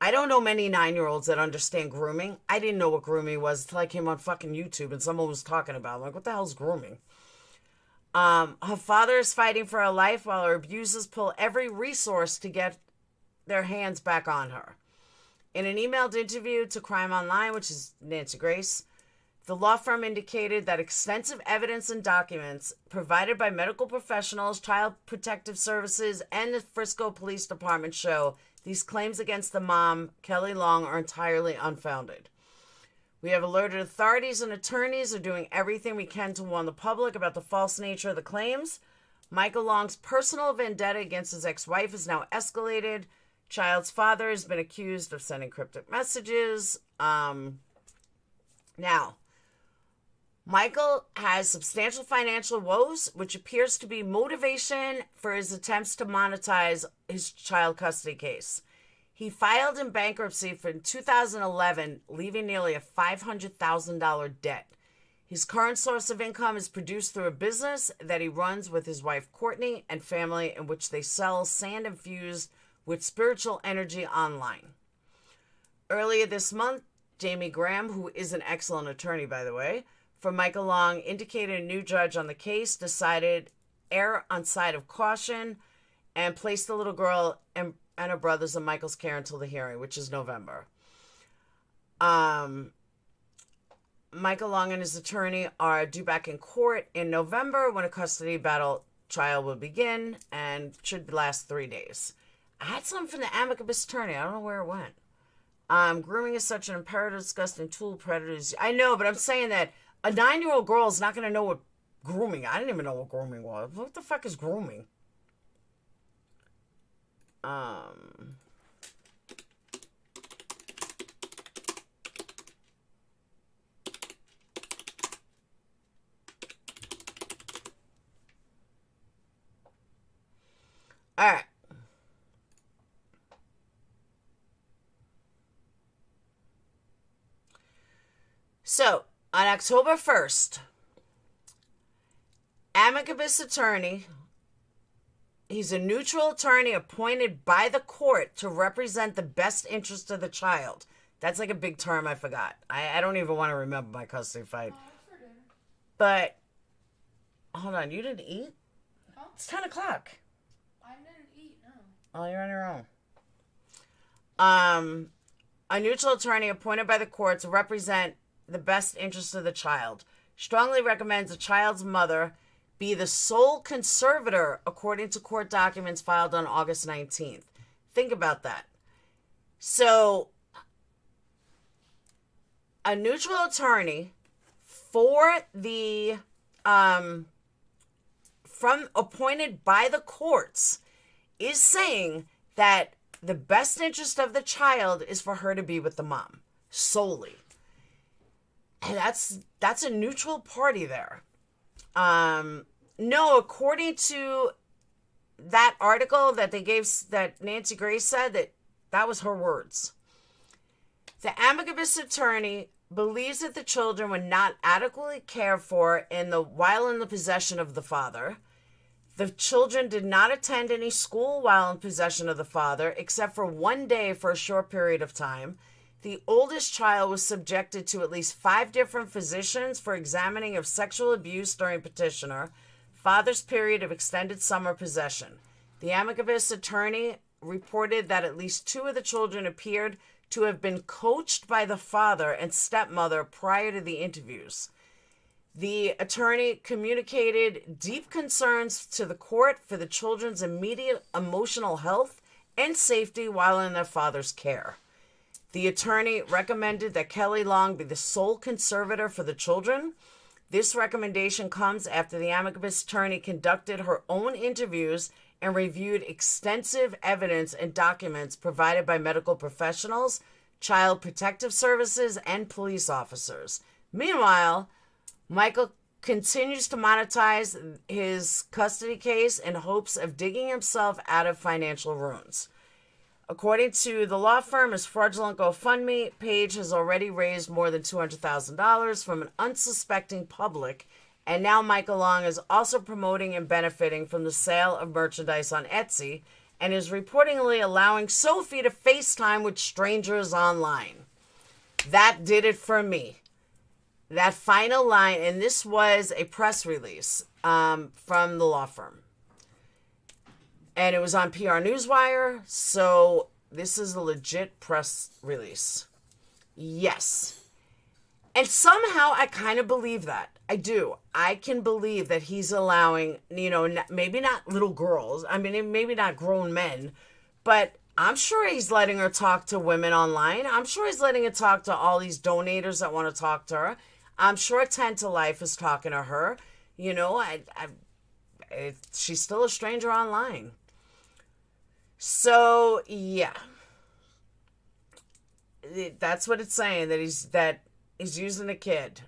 I don't know many 9-year-olds that understand grooming. I didn't know what grooming was until I came on fucking YouTube and someone was talking about it. I'm like, what the hell is grooming? Her father is fighting for her life while her abusers pull every resource to get their hands back on her. In an emailed interview to Crime Online, which is Nancy Grace, the law firm indicated that extensive evidence and documents provided by medical professionals, Child Protective Services, and the Frisco Police Department show these claims against the mom, Kelly Long, are entirely unfounded. We have alerted authorities and attorneys are doing everything we can to warn the public about the false nature of the claims. Michael Long's personal vendetta against his ex-wife is now escalated. Child's father has been accused of sending cryptic messages. Now, Michael has substantial financial woes, which appears to be motivation for his attempts to monetize his child custody case. He filed in bankruptcy for 2011, leaving nearly a $500,000 debt. His current source of income is produced through a business that he runs with his wife Courtney and family, in which they sell sand infused with spiritual energy online. Earlier this month, Jamie Graham, who is an excellent attorney, by the way, for Michael Long indicated a new judge on the case decided err on side of caution and placed the little girl and her brothers in Michael's care until the hearing, which is November. Michael Long and his attorney are due back in court in November when a custody battle trial will begin and should last 3 days. I had something from the Amicable attorney. I don't know where it went. Grooming is such an imperative, disgusting tool. Predators. I know, but I'm saying that a 9-year-old girl is not going to know what grooming. I didn't even know what grooming was. What the fuck is grooming? All right. So, on October 1st, Amicable's attorney, he's a neutral attorney appointed by the court to represent the best interest of the child. That's like a big term I forgot. I don't even want to remember my custody fight. But, hold on, you didn't eat? Huh? It's 10 o'clock. I didn't eat, no. Oh, you're on your own. A neutral attorney appointed by the court to represent the best interest of the child strongly recommends the child's mother be the sole conservator according to court documents filed on August 19th. Think about that. So, a neutral attorney for the from appointed by the courts is saying that the best interest of the child is for her to be with the mom solely. And that's a neutral party there. No, according to that article that they gave, that Nancy Grace said, that was her words. The amicable's attorney believes that the children were not adequately cared for while in the possession of the father. The children did not attend any school while in possession of the father, except for 1 day for a short period of time. The oldest child was subjected to at least 5 different physicians for examining of sexual abuse during petitioner, father's period of extended summer possession. The amicable's attorney reported that at least 2 of the children appeared to have been coached by the father and stepmother prior to the interviews. The attorney communicated deep concerns to the court for the children's immediate emotional health and safety while in their father's care. The attorney recommended that Kelly Long be the sole conservator for the children. This recommendation comes after the amicable's attorney conducted her own interviews and reviewed extensive evidence and documents provided by medical professionals, child protective services, and police officers. Meanwhile, Michael continues to monetize his custody case in hopes of digging himself out of financial ruins. According to the law firm, his fraudulent GoFundMe page has already raised more than $200,000 from an unsuspecting public, and now Michael Long is also promoting and benefiting from the sale of merchandise on Etsy and is reportedly allowing Sophie to FaceTime with strangers online. That did it for me. That final line, and this was a press release from the law firm. And it was on PR Newswire, so this is a legit press release. Yes. And somehow I kind of believe that. I do. I can believe that he's allowing, maybe not little girls. I mean, maybe not grown men. But I'm sure he's letting her talk to women online. I'm sure he's letting her talk to all these donators that want to talk to her. I'm sure 10 to Life is talking to her. She's still a stranger online. So, yeah. That's what it's saying, that he's using a kid.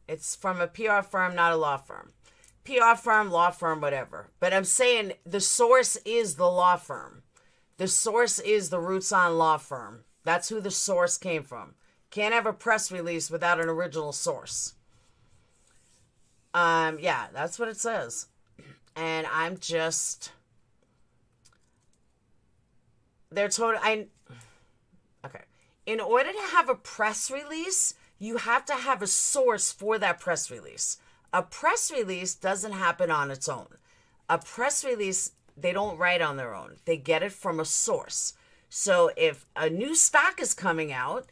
It's from a PR firm, not a law firm. PR firm, law firm, whatever. But I'm saying the source is the law firm. The source is the Roots On law firm. That's who the source came from. Can't have a press release without an original source. Yeah, that's what it says. And I'm just... They're told... Okay. In order to have a press release, you have to have a source for that press release. A press release doesn't happen on its own. A press release, they don't write on their own. They get it from a source. So if a new stock is coming out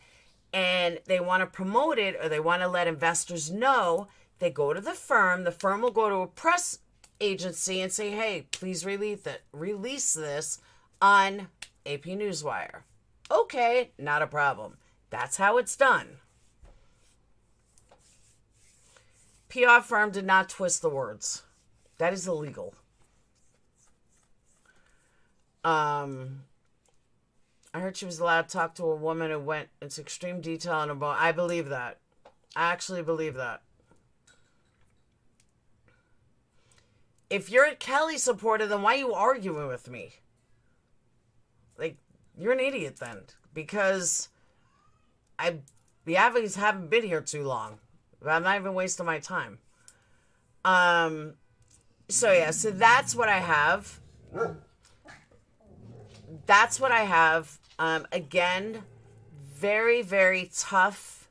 and they want to promote it or they want to let investors know, they go to the firm will go to a press agency and say, hey, please release this on AP Newswire. Okay, not a problem. That's how it's done. PR firm did not twist the words. That is illegal. I heard she was allowed to talk to a woman who went into extreme detail in about. I believe that. I actually believe that. If you're a Kelly supporter, then why are you arguing with me? Like, you're an idiot then. Because the advocates haven't been here too long. I'm not even wasting my time. So that's what I have. That's what I have. Again, very, very tough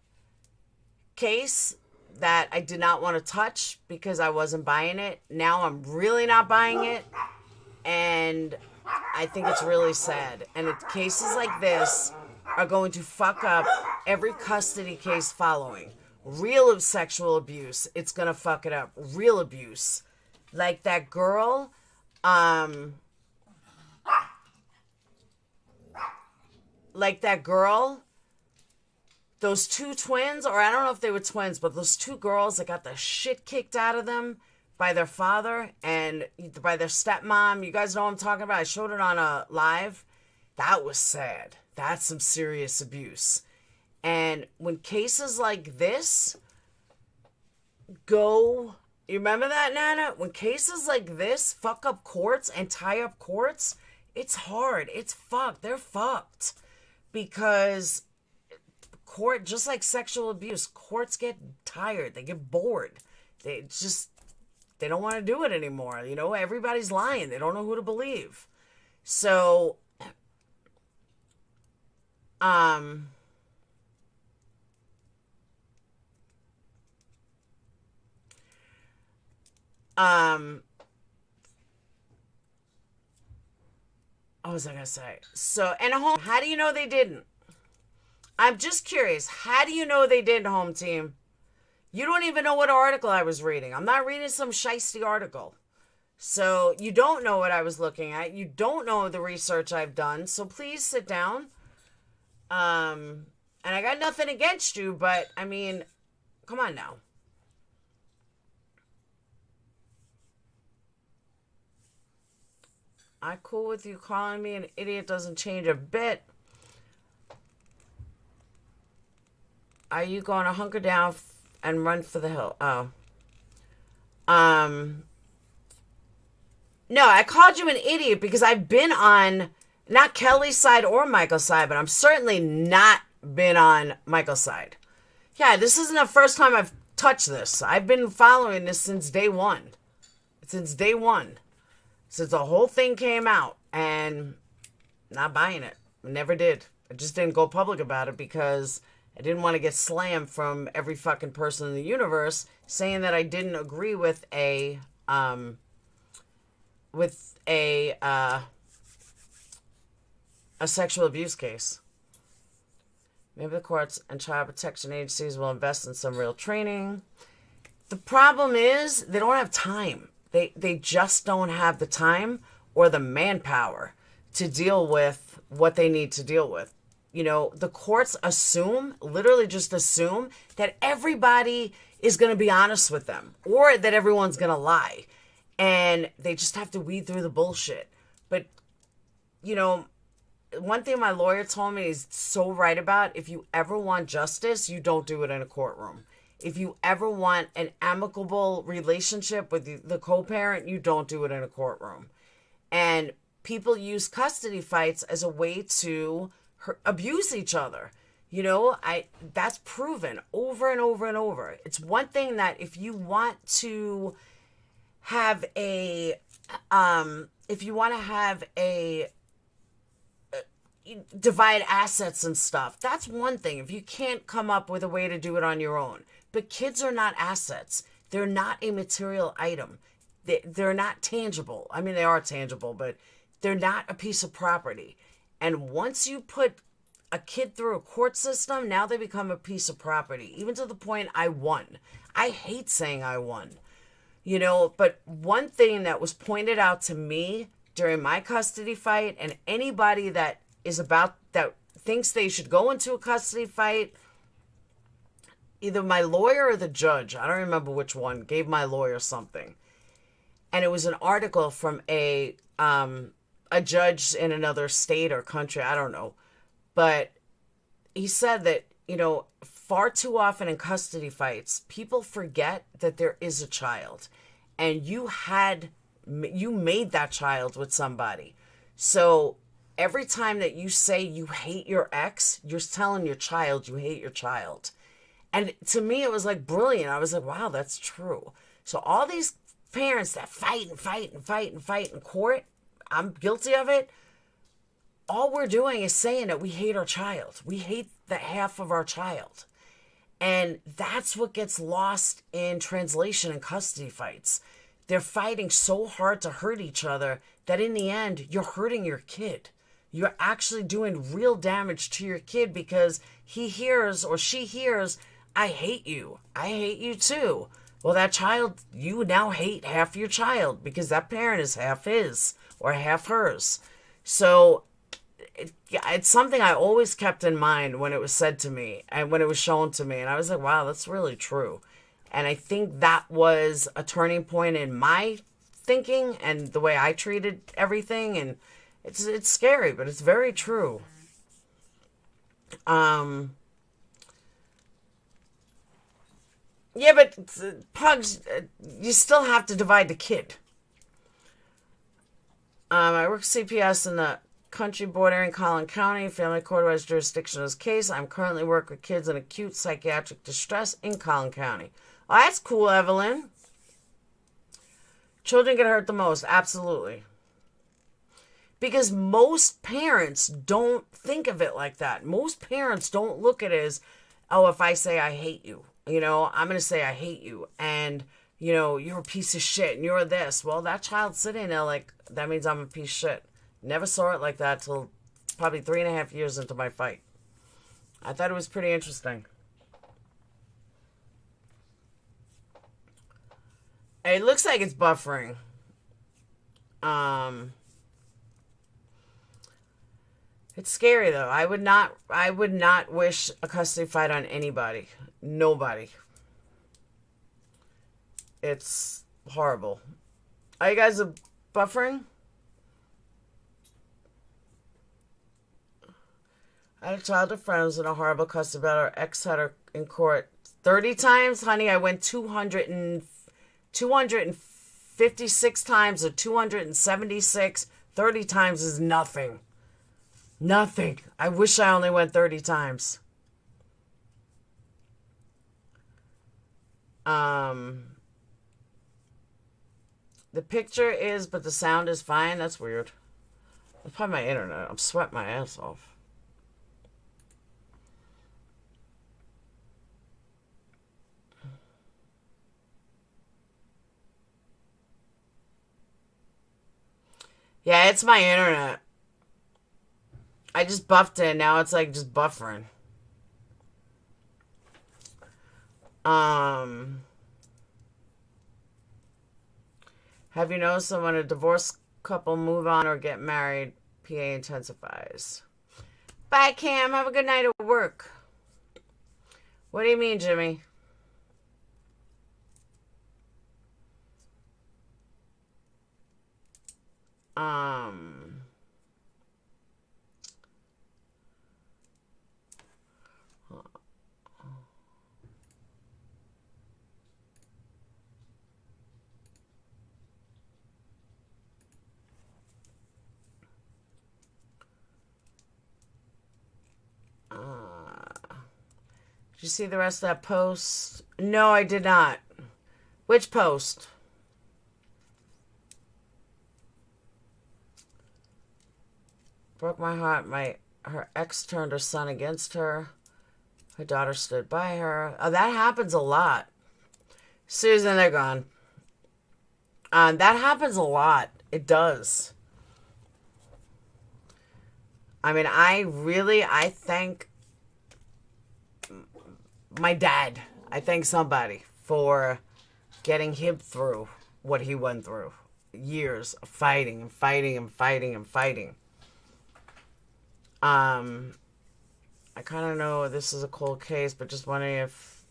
case that I did not want to touch because I wasn't buying it. Now I'm really not buying it. And I think it's really sad. And cases like this are going to fuck up every custody case following. Real sexual abuse, it's going to fuck it up. Real abuse. Like that girl, those two twins, or I don't know if they were twins, but those two girls that got the shit kicked out of them by their father and by their stepmom. You guys know what I'm talking about? I showed it on a live. That was sad. That's some serious abuse. And when cases like this go, you remember that, Nana? When cases like this fuck up courts and tie up courts, it's hard. It's fucked. They're fucked. Because court, just like sexual abuse, courts get tired. They get bored. They don't want to do it anymore. You know, everybody's lying. They don't know who to believe. So, what was I going to say? So, and how do you know they didn't? I'm just curious. How do you know they did, home team? You don't even know what article I was reading. I'm not reading some shiesty article. So you don't know what I was looking at. You don't know the research I've done. So please sit down. And I got nothing against you, but I mean, come on now. I'm cool with you calling me an idiot. Doesn't change a bit. Are you going to hunker down and run for the hill? Oh. No, I called you an idiot because I've been on not Kelly's side or Michael's side, but I'm certainly not been on Michael's side. Yeah, this isn't the first time I've touched this. I've been following this since day one. Since day one. Since the whole thing came out, and not buying it. Never did. I just didn't go public about it because I didn't want to get slammed from every fucking person in the universe saying that I didn't agree with a sexual abuse case. Maybe the courts and child protection agencies will invest in some real training. The problem is they don't have time. They just don't have the time or the manpower to deal with what they need to deal with. You know, the courts literally just assume that everybody is going to be honest with them or that everyone's going to lie. And they just have to weed through the bullshit. But, you know, one thing my lawyer told me is so right about, if you ever want justice, you don't do it in a courtroom. If you ever want an amicable relationship with the co-parent, you don't do it in a courtroom. And people use custody fights as a way to abuse each other. You know, that's proven over and over and over. It's one thing that if you want to have a divide assets and stuff. That's one thing. If you can't come up with a way to do it on your own. But kids are not assets. They're not a material item. They're not tangible. I mean, they are tangible, but they're not a piece of property. And once you put a kid through a court system, now they become a piece of property, even to the point I won. I hate saying I won, but one thing that was pointed out to me during my custody fight, and anybody that thinks they should go into a custody fight, either my lawyer or the judge, I don't remember which one, gave my lawyer something. And it was an article from a judge in another state or country, I don't know. But he said that, far too often in custody fights, people forget that there is a child. And you made that child with somebody. So every time that you say you hate your ex, you're telling your child you hate your child. And to me, it was like brilliant. I was like, wow, that's true. So all these parents that fight in court, I'm guilty of it. All we're doing is saying that we hate our child. We hate the half of our child. And that's what gets lost in translation and custody fights. They're fighting so hard to hurt each other that in the end, you're hurting your kid. You're actually doing real damage to your kid because he hears or she hears, I hate you. I hate you too. Well, that child, you now hate half your child because that parent is half his or half hers. So it's something I always kept in mind when it was said to me and when it was shown to me. And I was like, wow, that's really true. And I think that was a turning point in my thinking and the way I treated everything. And it's scary, but it's very true. Yeah, but Pugs, you still have to divide the kid. I work CPS in the country bordering Collin County. Family court has jurisdiction in this case. I'm currently working with kids in acute psychiatric distress in Collin County. Oh, that's cool, Evelyn. Children get hurt the most. Absolutely. Because most parents don't think of it like that. Most parents don't look at it as, oh, if I say I hate you, I'm going to say I hate you. And, you're a piece of shit and you're this. Well, that child's sitting there like, that means I'm a piece of shit. Never saw it like that till probably 3.5 years into my fight. I thought it was pretty interesting. It looks like it's buffering. It's scary though. I would not wish a custody fight on anybody. Nobody. It's horrible. Are you guys buffering? I had a childhood friend who was in a horrible custody battle. Her ex had her in court 30 times. Honey, I went 256 times or 276. 30 times is nothing. Nothing. I wish I only went 30 times. The picture is, but the sound is fine. That's weird. It's probably my internet. I'm sweating my ass off. Yeah, it's my internet. I just buffed it. Now it's like just buffering. Have you noticed that when a divorced couple move on or get married, PA intensifies? Bye, Cam. Have a good night at work. What do you mean, Jimmy? Did you see the rest of that post? No, I did not. Which post? Broke my heart. My Her ex turned her son against her. Her daughter stood by her. Oh, that happens a lot. Susan, they're gone. That happens a lot. It does. I mean, I thank my dad. I thank somebody for getting him through what he went through. Years of fighting and fighting and fighting and fighting. I kind of know this is a cold case, but just wondering if...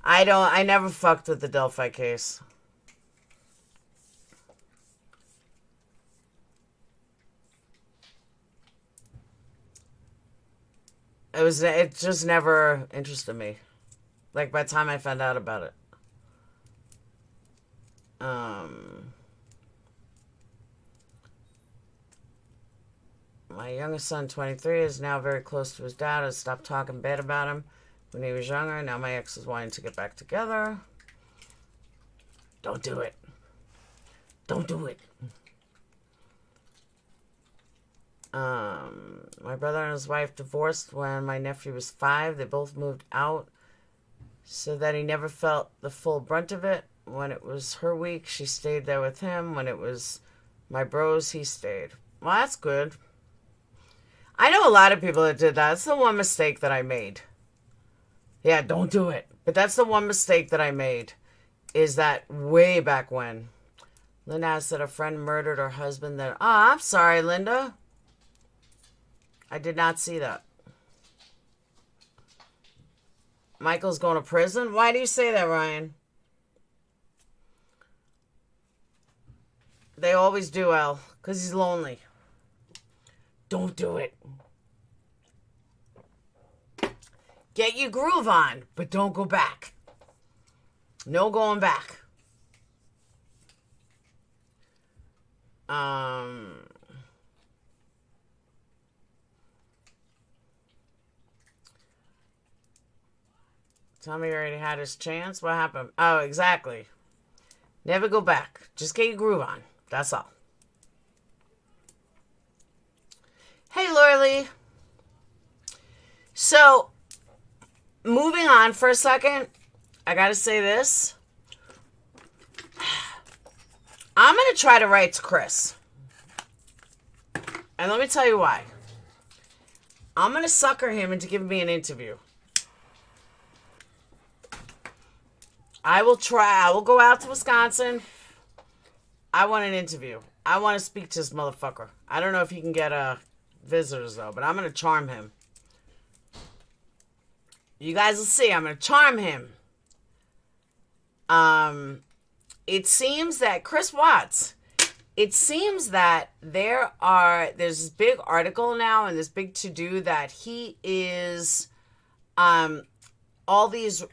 I never fucked with the Delphi case. It just never interested me. Like, by the time I found out about it. My youngest son, 23, is now very close to his dad. I stopped talking bad about him when he was younger. Now my ex is wanting to get back together. Don't do it. Don't do it. My brother and his wife divorced when my nephew was 5. They both moved out so that he never felt the full brunt of it. When it was her week, she stayed there with him. When it was my bros, he stayed. Well, that's good. I know a lot of people that did that. That's the one mistake that I made. Yeah, don't do it. But that's the one mistake that I made. Is that way back when. Linda asked that a friend murdered her husband. That, I'm sorry, Linda. I did not see that. Michael's going to prison? Why do you say that, Ryan? They always do, Al. Because he's lonely. Don't do it. Get your groove on, but don't go back. No going back. Tommy already had his chance. What happened? Oh, exactly. Never go back. Just get your groove on. That's all. Hey, Lorley. So, moving on for a second, I gotta say this. I'm gonna try to write to Chris. And let me tell you why. I'm gonna sucker him into giving me an interview. I will try. I will go out to Wisconsin. I want an interview. I want to speak to this motherfucker. I don't know if he can get visitors, though, but I'm going to charm him. You guys will see. I'm going to charm him. It seems that Chris Watts, it seems that there's this big article now and this big to-do that he is, all these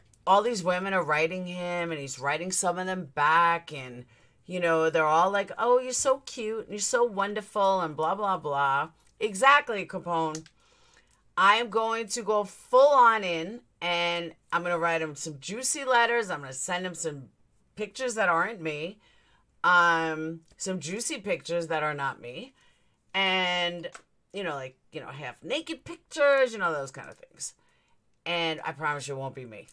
women are writing him and he's writing some of them back and, you know, they're all like, oh, you're so cute and you're so wonderful and blah, blah, blah. Exactly, Capone. I am going to go full on in and I'm going to write him some juicy letters. I'm going to send him some pictures that aren't me. Some juicy pictures that are not me. And, you know, like, you know, half naked pictures, you know, those kind of things. And I promise you it won't be me.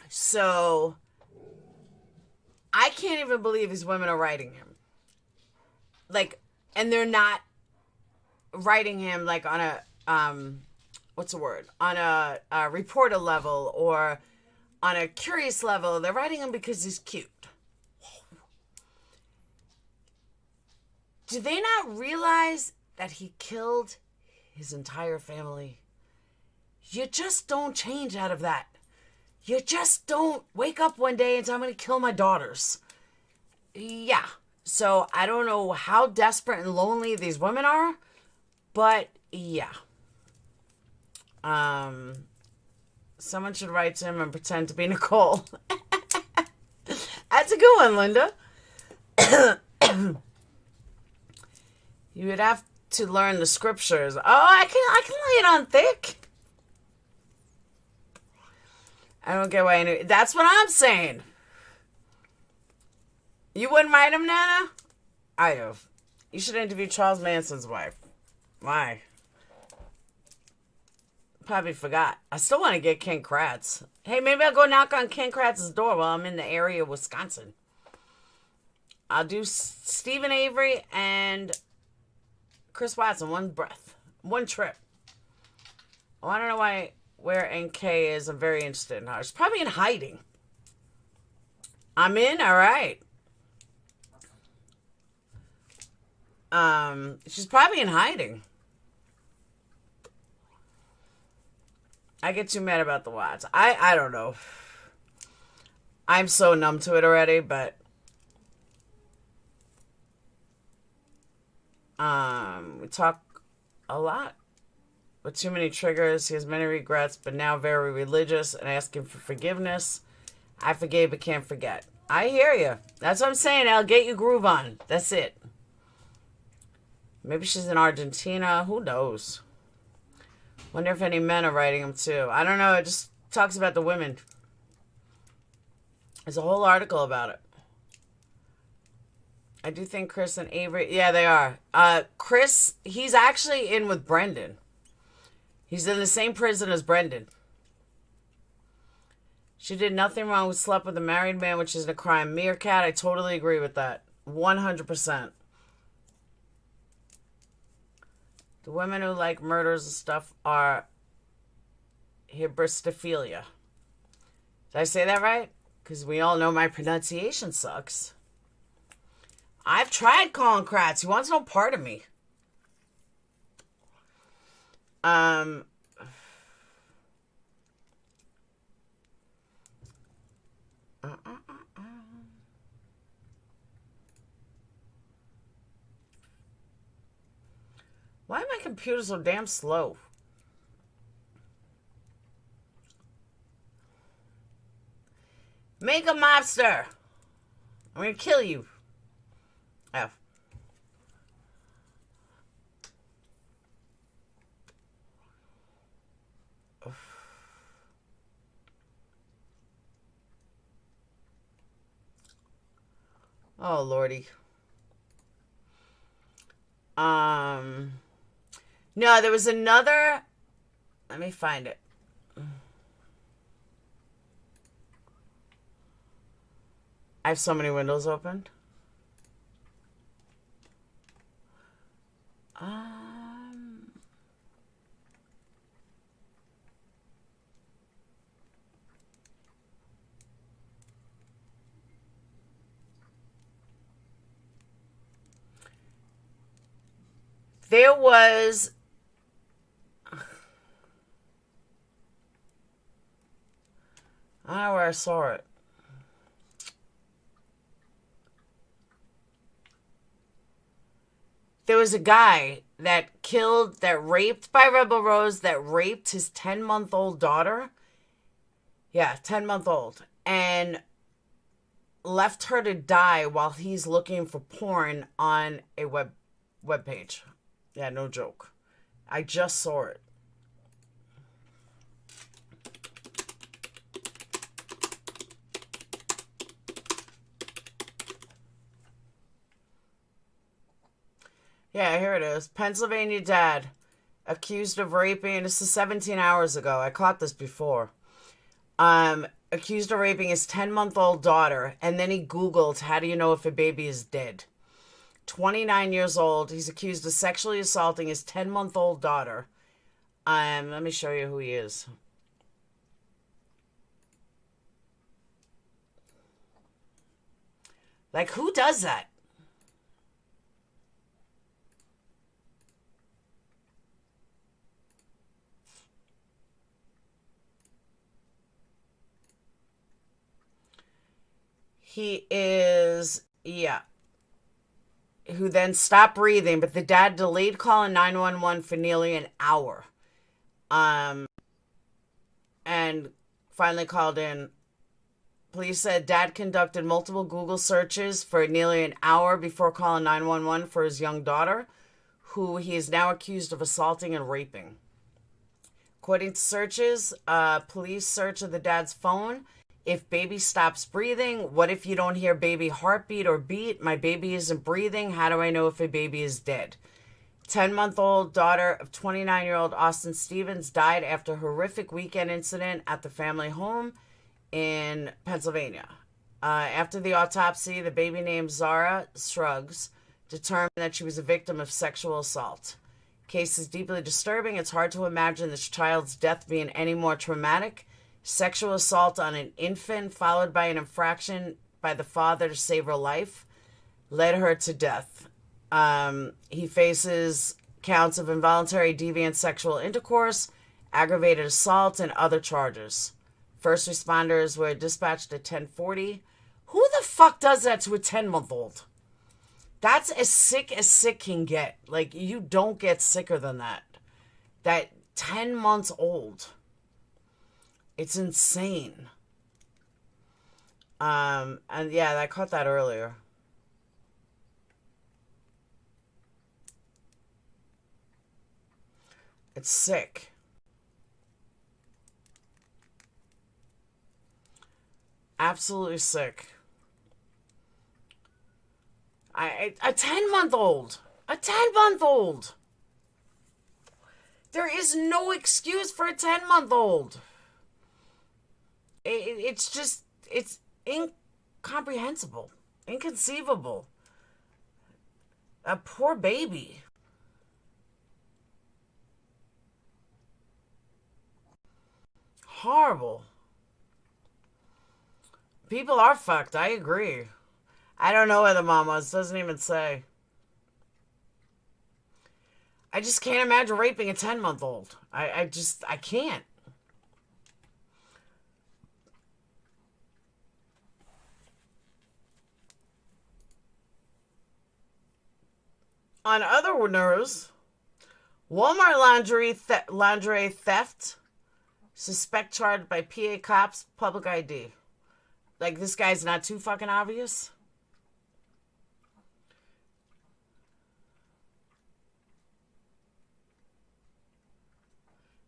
So, I can't even believe these women are writing him. Like, and they're not writing him like on a, what's the word? On a reporter level or on a curious level. They're writing him because he's cute. Do they not realize that he killed his entire family? You just don't change out of that. You just don't wake up one day and say, I'm going to kill my daughters. Yeah. So I don't know how desperate and lonely these women are, but yeah. Someone should write to him and pretend to be Nicole. That's a good one, Linda. You would have to learn the scriptures. Oh, I can lay it on thick. I don't get why. That's what I'm saying. You wouldn't write him, Nana? I do. You should interview Charles Manson's wife. Why? Probably forgot. I still want to get Ken Kratz. Hey, maybe I'll go knock on Ken Kratz's door while I'm in the area of Wisconsin. I'll do Stephen Avery and Chris Watson, one breath, one trip. Oh, I don't know where NK is. I'm very interested in her. She's probably in hiding. I'm in? All right. She's probably in hiding. I get too mad about the Watts. I don't know. I'm so numb to it already, but we talk a lot. With too many triggers, he has many regrets, but now very religious and asking for forgiveness. I forgave but can't forget. I hear you. That's what I'm saying. I'll get you groove on. That's it. Maybe she's in Argentina. Who knows? Wonder if any men are writing them too. I don't know. It just talks about the women. There's a whole article about it. I do think Chris and Avery... Yeah, they are. Chris, he's actually in with Brendan. He's in the same prison as Brendan. She did nothing wrong with slept with a married man, which isn't a crime. Meerkat, I totally agree with that. 100%. The women who like murders and stuff are hybristophilia. Did I say that right? Because we all know my pronunciation sucks. I've tried calling Kratz. He wants no part of me. Why is my computer so damn slow? Make a mobster. I'm gonna kill you. F. Oh, Lordy. No, there was another... Let me find it. I have so many windows opened. There was... I don't know where I saw it. There was a guy that raped by Rebel Rose, that raped his 10-month-old daughter. Yeah, 10-month-old. And left her to die while he's looking for porn on a web page. Yeah, no joke. I just saw it. Yeah, here it is. Pennsylvania dad accused of raping. This is 17 hours ago. I caught this before. Accused of raping his 10-month-old daughter. And then he Googled, how do you know if a baby is dead? 29 years old. He's accused of sexually assaulting his 10-month-old daughter. Let me show you who he is. Like, who does that? He is, yeah. Who then stopped breathing, but the dad delayed calling 911 for nearly an hour. And finally called in. Police said dad conducted multiple Google searches for nearly an hour before calling 911 for his young daughter, who he is now accused of assaulting and raping. According to searches, police search of the dad's phone. If baby stops breathing, what if you don't hear baby heartbeat or beat? My baby isn't breathing. How do I know if a baby is dead? 10-month-old daughter of 29-year-old Austin Stevens died after a horrific weekend incident at the family home in Pennsylvania. After the autopsy, the baby named Zara Shrugs determined that she was a victim of sexual assault. Case is deeply disturbing. It's hard to imagine this child's death being any more traumatic. Sexual assault on an infant, followed by an infraction by the father to save her life, led her to death. He faces counts of involuntary deviant sexual intercourse, aggravated assault, and other charges. First responders were dispatched at 10:40. Who the fuck does that to a 10-month-old? That's as sick can get. Like, you don't get sicker than that. That 10 months old. It's insane. And yeah, I caught that earlier. It's sick. Absolutely sick. A 10-month-old. A 10-month-old. There is no excuse for a 10-month-old. It's just, it's incomprehensible. Inconceivable. A poor baby. Horrible. People are fucked. I agree. I don't know where the mom was. Doesn't even say. I just can't imagine raping a 10-month-old. I can't. On other news, Walmart lingerie theft. Suspect charged by PA cops, public ID. Like, this guy's not too fucking obvious?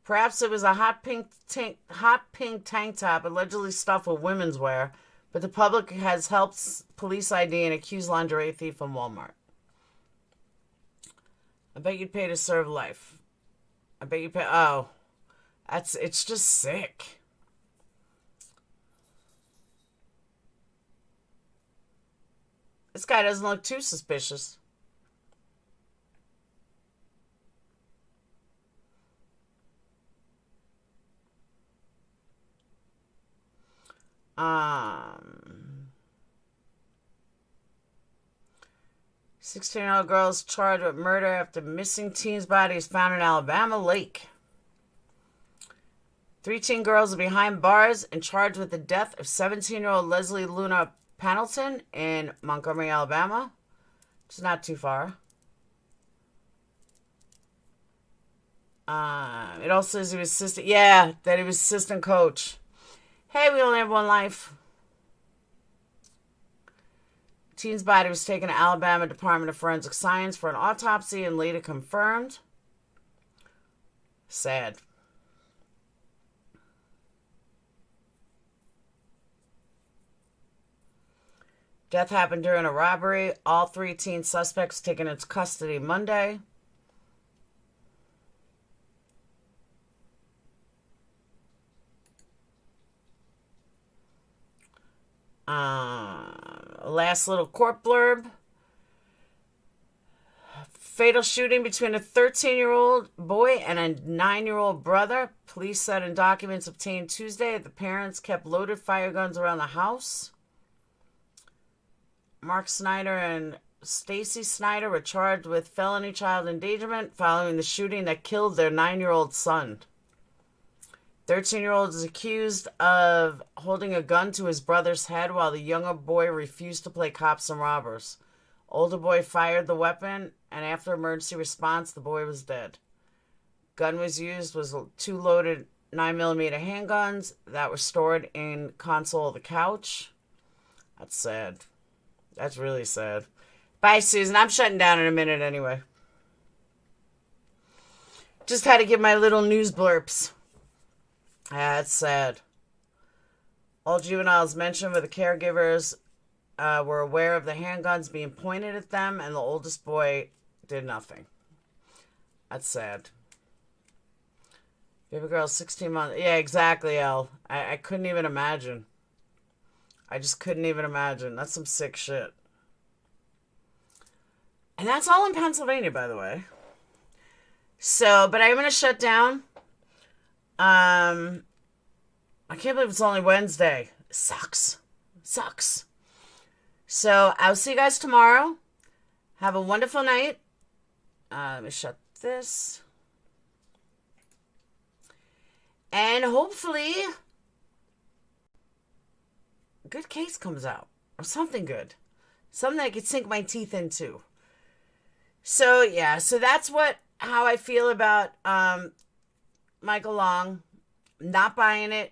Perhaps it was a hot pink tank top allegedly stuffed with women's wear, but the public has helped police ID an accused lingerie thief from Walmart. I bet you'd pay to serve life. I bet you pay... Oh. It's just sick. This guy doesn't look too suspicious. Um, 16-year-old girl is charged with murder after missing teen's body is found in Alabama lake. 3 teen girls are behind bars and charged with the death of 17-year-old Leslie Luna Pendleton in Montgomery, Alabama. It's not too far. It also says he was assistant. Yeah, that he was assistant coach. Hey, we only have one life. Teen's body was taken to Alabama Department of Forensic Science for an autopsy and later confirmed. Sad. Death happened during a robbery. All 3 teen suspects taken into custody Monday. Last little court blurb. Fatal shooting between a 13-year-old boy and a 9-year-old brother. Police said in documents obtained Tuesday that the parents kept loaded fire guns around the house. Mark Snyder and Stacy Snyder were charged with felony child endangerment following the shooting that killed their 9-year-old son. 13-year-old is accused of holding a gun to his brother's head while the younger boy refused to play cops and robbers. Older boy fired the weapon, and after emergency response, the boy was dead. Gun was used was 2 loaded 9mm handguns that were stored in console of the couch. That's sad. That's really sad. Bye, Susan. I'm shutting down in a minute anyway. Just had to give my little news blurps. That's sad. All juveniles mentioned with the caregivers were aware of the handguns being pointed at them, and the oldest boy did nothing. That's sad. Baby girl, 16 months. Yeah, exactly, Elle. I couldn't even imagine. I just couldn't even imagine. That's some sick shit. And that's all in Pennsylvania, by the way. So, but I'm going to shut down. I can't believe it's only Wednesday. It sucks. It sucks. So, I'll see you guys tomorrow. Have a wonderful night. Let me shut this. And hopefully, a good case comes out. Or something good. Something I could sink my teeth into. So, yeah. So, that's how I feel about Michael Long. Not buying it.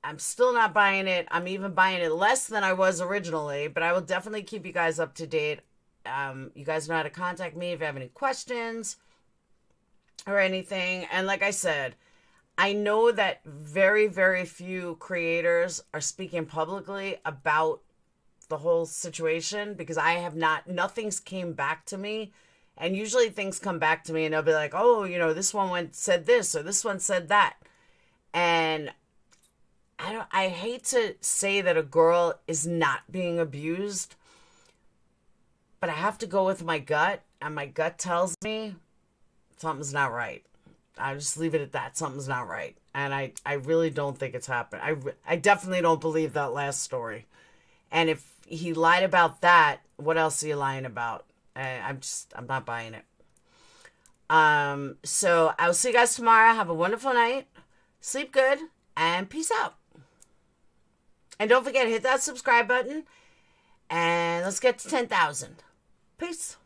I'm still not buying it. I'm even buying it less than I was originally. But I will definitely keep you guys up to date. You guys know how to contact me if you have any questions or anything. And like I said, I know that very, very few creators are speaking publicly about the whole situation because nothing's came back to me. And usually things come back to me and they'll be like, oh, this one said this or this one said that. And I hate to say that a girl is not being abused, but I have to go with my gut, and my gut tells me something's not right. I'll just leave it at that. Something's not right. And I really don't think it's happened. I definitely don't believe that last story. And if he lied about that, what else are you lying about? I'm not buying it. So I'll see you guys tomorrow. Have a wonderful night. Sleep good and peace out. And don't forget, hit that subscribe button and let's get to 10,000. Peace.